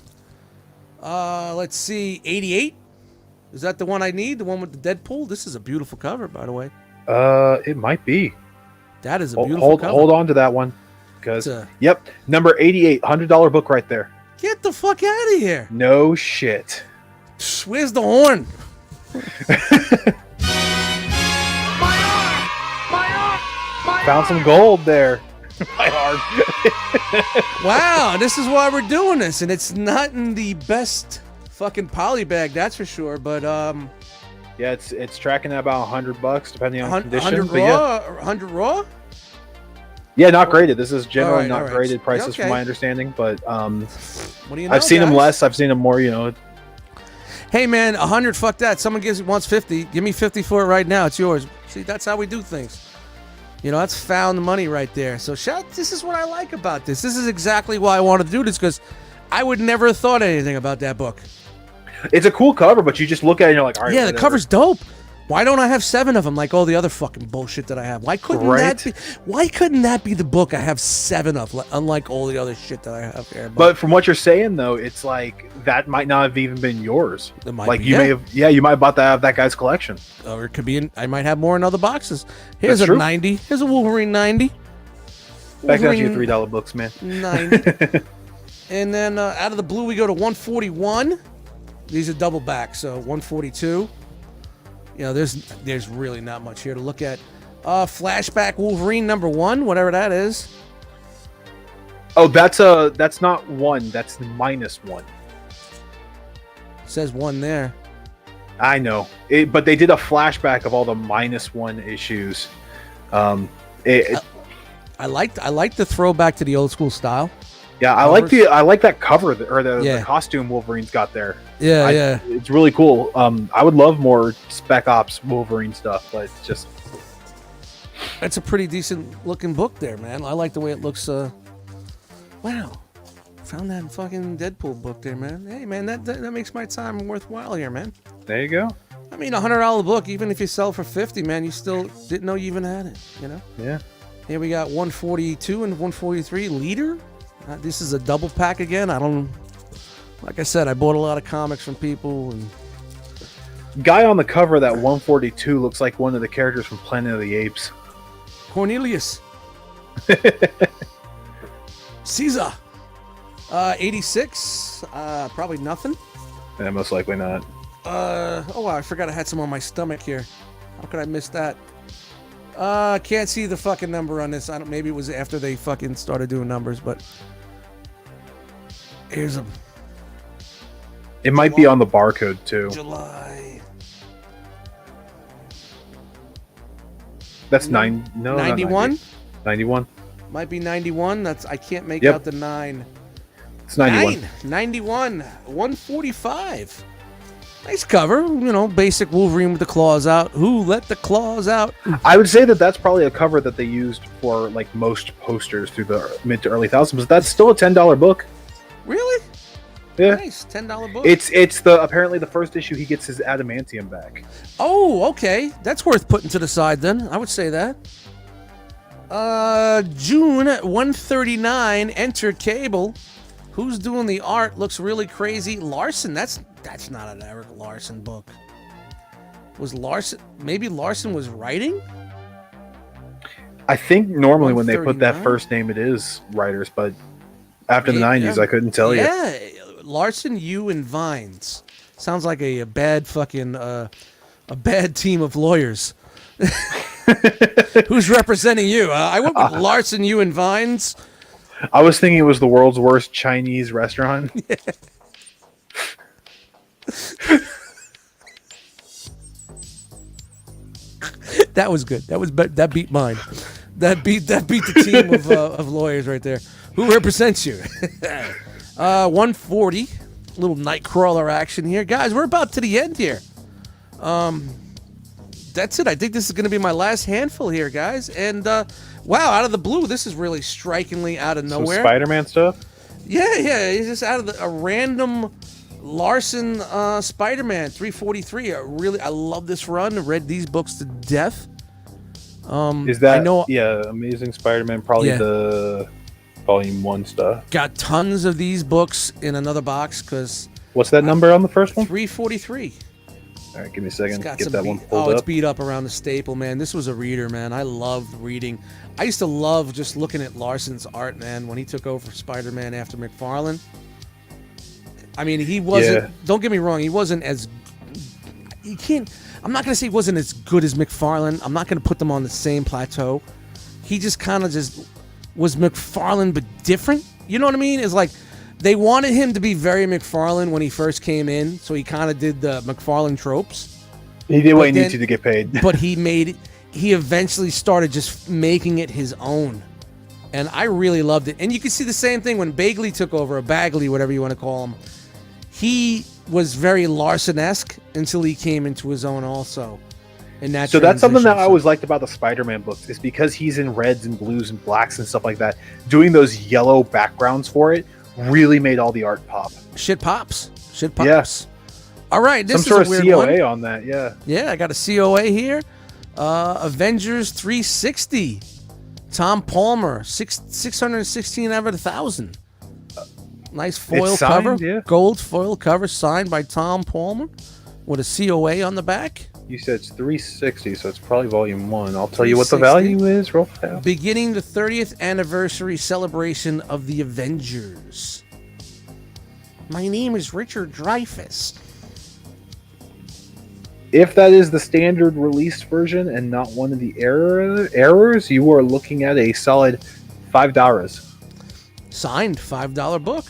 let's see, 88. Is that the one I need? The one with the Deadpool? This is a beautiful cover, by the way. It might be. That is a beautiful cover. Hold on to that one, because yep, number 88, $100 book right there. Get the fuck out of here! No shit. Where's the horn? Found some gold there. My arm. Wow, this is why we're doing this, and it's not in the best fucking poly bag, that's for sure. But yeah, it's tracking at about $100 depending on condition. 100 raw, 100 raw. Yeah, not graded. This is generally not right. graded prices, Okay. from my understanding. But What do you know, I've seen them guys? less. I've seen them more. You know. Hey man, 100. Fuck that. Someone wants 50. Give me 50 for it right now. It's yours. See, that's how we do things. You know, that's found money right there. So this is what I like about this. This is exactly why I wanted to do this, because I would never have thought anything about that book. It's a cool cover, but you just look at it and you're like, all right. Yeah, whatever. the cover's dope. Why don't I have 7 of them like all the other fucking bullshit that I have? Why couldn't that be the book I have 7 of, unlike all the other shit that I have here? But from what you're saying, though, it's like that might not have even been yours. It might like be, you may have, you might have bought that out of that guy's collection. Or it could be I might have more in other boxes. Here's That's a true. 90. Here's a Wolverine 90. Back down to your $3 books, man. 90. And then out of the blue, we go to 141. These are double back, so 142. You know, there's really not much here to look at. Flashback Wolverine #1, whatever that is. Oh, that's not 1. That's -1. It says 1 there. I know, but they did a flashback of all the -1 issues. I like the throwback to the old school style. Yeah, I like that cover the costume Wolverine's got there. Yeah, it's really cool. I would love more Spec Ops Wolverine stuff, but it's just it's a pretty decent looking book there, man. I like the way it looks. Wow, found that fucking Deadpool book there, man. Hey, man, that makes my time worthwhile here, man. There you go. I mean, $100 book, even if you sell for 50, man, you still didn't know you even had it. You know? Yeah. Here we got 142 and 143 Leader. This is a double pack again. Like I said, I bought a lot of comics from people. And guy on the cover of that 142 looks like one of the characters from Planet of the Apes. Cornelius. Caesar. 86. Probably nothing. Yeah, most likely not. Oh, I forgot I had some on my stomach here. How could I miss that? Can't see the fucking number on this. Maybe it was after they fucking started doing numbers, but here's a. It might be on the barcode too. July. That's 91. 91. Might be 91. I can't make Yep. out the 9. It's 91. 91. 145. Nice cover, basic Wolverine with the claws out. Who let the claws out? I would say that's probably a cover that they used for like most posters through the mid to early thousands, but that's still a $10 book. Really? Yeah. Nice. $10 book. It's apparently the first issue he gets his adamantium back. Oh, okay. That's worth putting to the side then. I would say that. June 139, Enter Cable. Who's doing the art? Looks really crazy. Larson, that's not an Eric Larson book. Maybe Larson was writing? I think normally when they put that first name it is writers, but after the 90s I couldn't tell you. Yeah, Larson, you and Vines. Sounds like a bad fucking a bad team of lawyers. Who's representing you? I went with Larson, you and Vines. I was thinking it was the world's worst Chinese restaurant. Yeah. That was good. That beat mine. That beat the team of lawyers right there. Who represents you? 140. Little Nightcrawler action here, guys. We're about to the end here. That's it. I think this is going to be my last handful here, guys. And wow, out of the blue, this is really strikingly out of nowhere. Some Spider-Man stuff. Yeah. It's just out of a random Larson Spider-Man 343. I love this run. I read these books to death. Is that Amazing Spider-Man? Probably Volume 1 stuff. Got tons of these books in another box because What's that number on the first one? 343. All right, give me a second. Got Get some that one pulled oh, up. it's beat up around the staple, man. This was a reader, man. I loved reading. I used to love just looking at Larson's art, man, when he took over Spider-Man after McFarlane. I mean, he wasn't, don't get me wrong, he wasn't as, you can't, I'm not going to say he wasn't as good as McFarlane. I'm not going to put them on the same plateau. He just kind of just was McFarlane, but different. You know what I mean? It's like, they wanted him to be very McFarlane when he first came in, so he kind of did the McFarlane tropes. He did what he needed to get paid. But he eventually started just making it his own. And I really loved it. And you can see the same thing when Bagley took over, or Bagley, whatever you want to call him. He was very Larson-esque until he came into his own also. And that so that's something that I always liked about the Spider-Man books, is because he's in reds and blues and blacks and stuff like that, doing those yellow backgrounds for it really made all the art pop. Shit pops. Yeah. All right, this Some is sort a weird of COA one. on that, yeah. Yeah, I got a COA here. Avengers 360. Tom Palmer, 616 out of 1,000. Nice foil signed, cover. yeah. Gold foil cover signed by Tom Palmer with a COA on the back. You said it's 360, so it's probably volume 1. I'll tell you what the value is real fast. Beginning the 30th anniversary celebration of the Avengers. My name is Richard Dreyfuss. If that is the standard released version and not one of the errors, you are looking at a solid $5. Signed $5 book.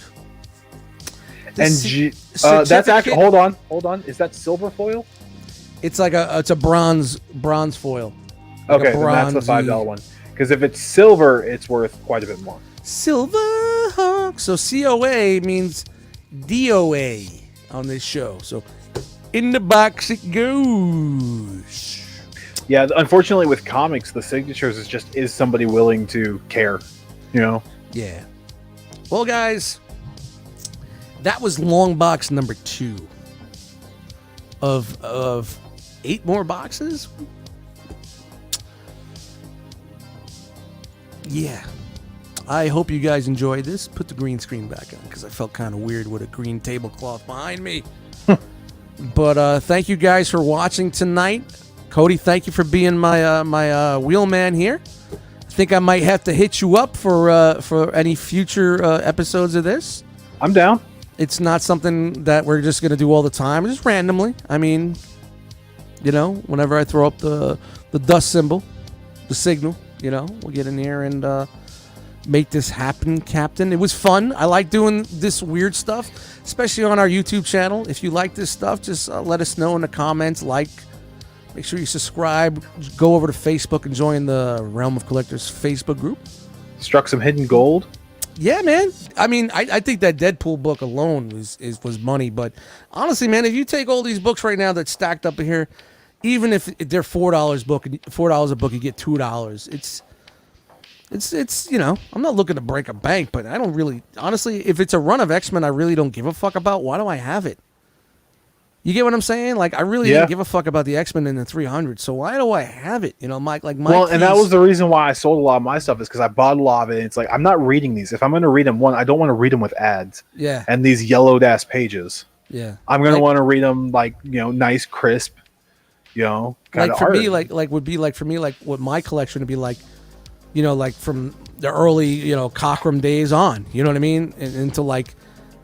That's actually hold on. Is that silver foil? It's like it's a bronze foil. Like okay, then that's the $5 one. Because if it's silver, it's worth quite a bit more. Silver Hawk. So COA means DOA on this show. So in the box it goes. Yeah, unfortunately with comics, the signatures is somebody willing to care, you know? Yeah. Well, guys, that was long box number 2 of 8 more boxes. Yeah. I hope you guys enjoyed this. Put the green screen back on because I felt kind of weird with a green tablecloth behind me. But thank you guys for watching tonight. Cody, thank you for being my wheelman here. I think I might have to hit you up for any future episodes of this. I'm down. It's not something that we're just going to do all the time, just randomly. I mean, you know, whenever I throw up the dust symbol, the signal, you know, we'll get in here and make this happen, Captain. It was fun. I like doing this weird stuff, especially on our YouTube channel. If you like this stuff, just let us know in the comments. Make sure you subscribe. Go over to Facebook and join the Realm of Collectors Facebook group. Struck some hidden gold. Yeah, man. I mean, I think that Deadpool book alone was money. But honestly, man, if you take all these books right now that's stacked up here, even if they're $4 a book, you get $2. It's you know, I'm not looking to break a bank, but I don't really, honestly, if it's a run of X-Men I really don't give a fuck about, why do I have it? You get what I'm saying? Like, I really didn't give a fuck about the X-Men in the 300, so why do I have it? You know, Mike, like my and that was the reason why I sold a lot of my stuff, is because I bought a lot of it. And it's like, I'm not reading these. If I'm going to read them, I don't want to read them with ads. Yeah. And these yellowed ass pages. Yeah. I'm going to want to read them like, you know, nice, crisp, you know, kind like of for art. me, like would be like for me, like what my collection would be like, you know, like from the early, you know, Cockrum days on, you know what I mean? And into like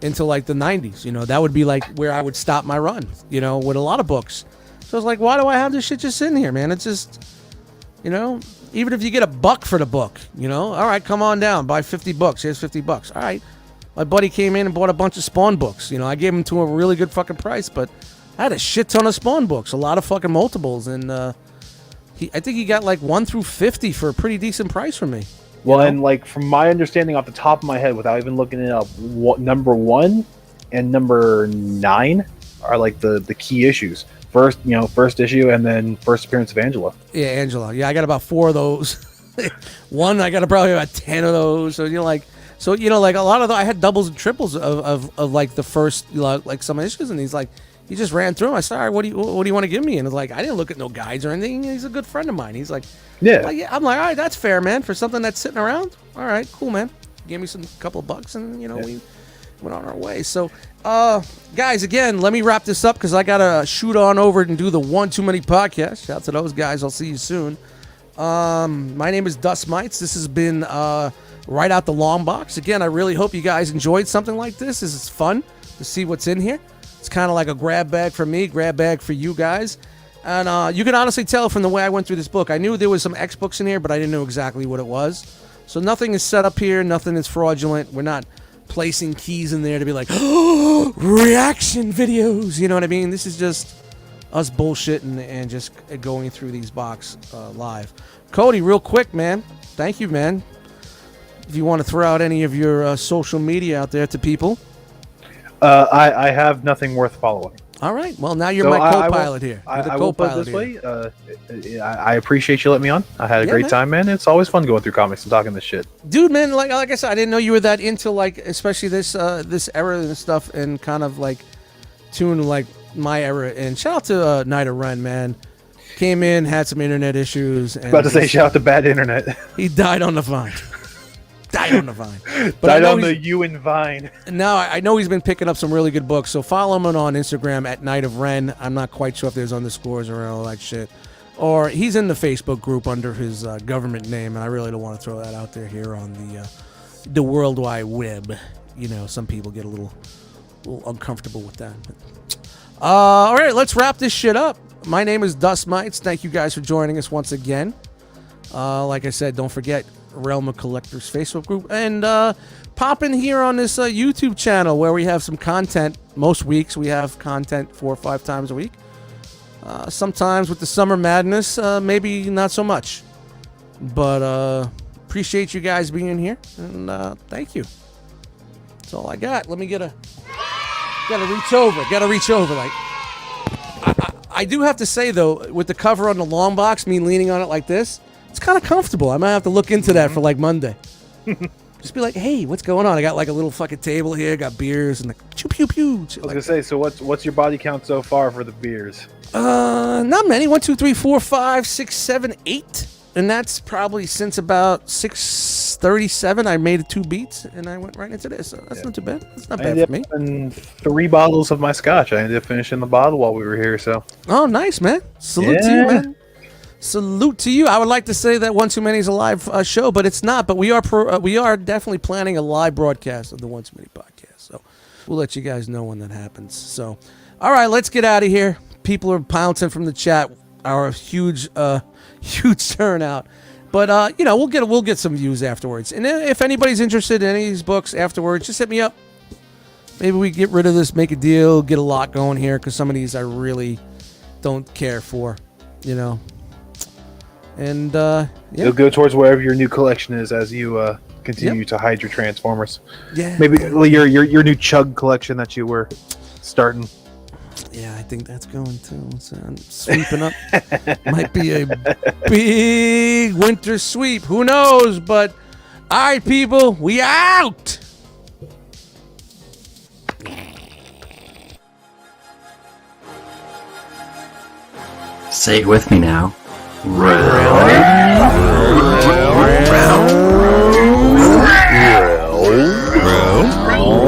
the 90s, you know, that would be like where I would stop my run, you know, with a lot of books. So it's like, why do I have this shit just sitting here, man? It's just, you know, even if you get $1 for the book, you know, all right, come on down, buy 50 books. Here's 50 bucks. All right. My buddy came in and bought a bunch of Spawn books. You know, I gave him to a really good fucking price, but I had a shit ton of Spawn books, a lot of fucking multiples. And I think he got like 1 through 50 for a pretty decent price from me. Well, and like from my understanding off the top of my head, without even looking it up, number 1 and number 9 are like the key issues. First issue, and then first appearance of Angela. Yeah, Angela. Yeah, I got about 4 of those. One, I got probably about 10 of those. So you know, like a lot of I had doubles and triples of like the first, you know, like some issues, and he's like, he just ran through them. I said, all right, what do you want to give me? And it's like, I didn't look at no guides or anything. He's a good friend of mine. He's like, yeah. I'm like, all right, that's fair, man. For something that's sitting around, all right, cool, man. gave me some couple of bucks, and we went on our way. So, guys, again, let me wrap this up because I gotta shoot on over and do the One Too Many podcast. Shout out to those guys. I'll see you soon. My name is Dustmightz. This has been Right Out the Long Box. Again, I really hope you guys enjoyed something like this. This is fun to see what's in here. It's kind of like a grab bag for me, grab bag for you guys. And you can honestly tell from the way I went through this book. I knew there was some X books in here, but I didn't know exactly what it was. So nothing is set up here. Nothing is fraudulent. We're not placing keys in there to be like, oh, reaction videos. You know what I mean? This is just us bullshitting and just going through these box live. Cody, real quick, man. Thank you, man. If you want to throw out any of your social media out there to people. I have nothing worth following. All right. Well, now you're my co-pilot here. I will put it this way. I appreciate you letting me on. I had a great time, man. It's always fun going through comics and talking this shit. Dude, man, like I said, I didn't know you were that into, like, especially this era and stuff, and kind of like tune like my era. And shout out to Night of Ren, man. Came in, had some internet issues. And about to say, shout out to bad internet. He died on the vine. Died on the vine. But died on the you and Vine. Now I know he's been picking up some really good books, so follow him on Instagram at Night of Ren. I'm not quite sure if there's underscores or all that shit. Or he's in the Facebook group under his government name, and I really don't want to throw that out there here on the World Wide Web. Some people get a little uncomfortable with that. All right, let's wrap this shit up. My name is Dustmightz. Thank you guys for joining us once again. Like I said, don't forget Realm of Collectors Facebook group, and pop in here on this YouTube channel where we have some content. Most weeks we have content 4 or 5 times a week. Sometimes with the summer madness, maybe not so much, but appreciate you guys being here, and thank you. That's all I got. Let me gotta reach over like I do have to say though, with the cover on the long box, me leaning on it like this, it's kind of comfortable. I might have to look into that for like Monday. Just be like, hey, what's going on? I got like a little fucking table here, got beers and like pew pew pew. I was gonna say, so what's your body count so far for the beers? Not many. 1, 2, 3, 4, 5, 6, 7, 8, and that's probably since about 6:37. I made 2 beats and I went right into this. So that's not too bad. That's not bad for me. And 3 bottles of my scotch. I ended up finishing the bottle while we were here. So. Oh, nice, man. Salute to you, man. Salute to you. I would like to say that One Too Many is a live show, but it's not. But we are definitely planning a live broadcast of the One Too Many podcast. So we'll let you guys know when that happens. So, all right, let's get out of here. People are pouncing from the chat. Our huge turnout. But we'll get some views afterwards. And if anybody's interested in any of these books afterwards, just hit me up. Maybe we get rid of this, make a deal, get a lot going here, because some of these I really don't care for. And it'll go towards wherever your new collection is as you continue to hide your Transformers. Yeah, maybe your new Chug collection that you were starting. Yeah, I think that's going too. So I'm sweeping up. Might be a big winter sweep. Who knows? But all right, people, we out. Say it with me now. Round.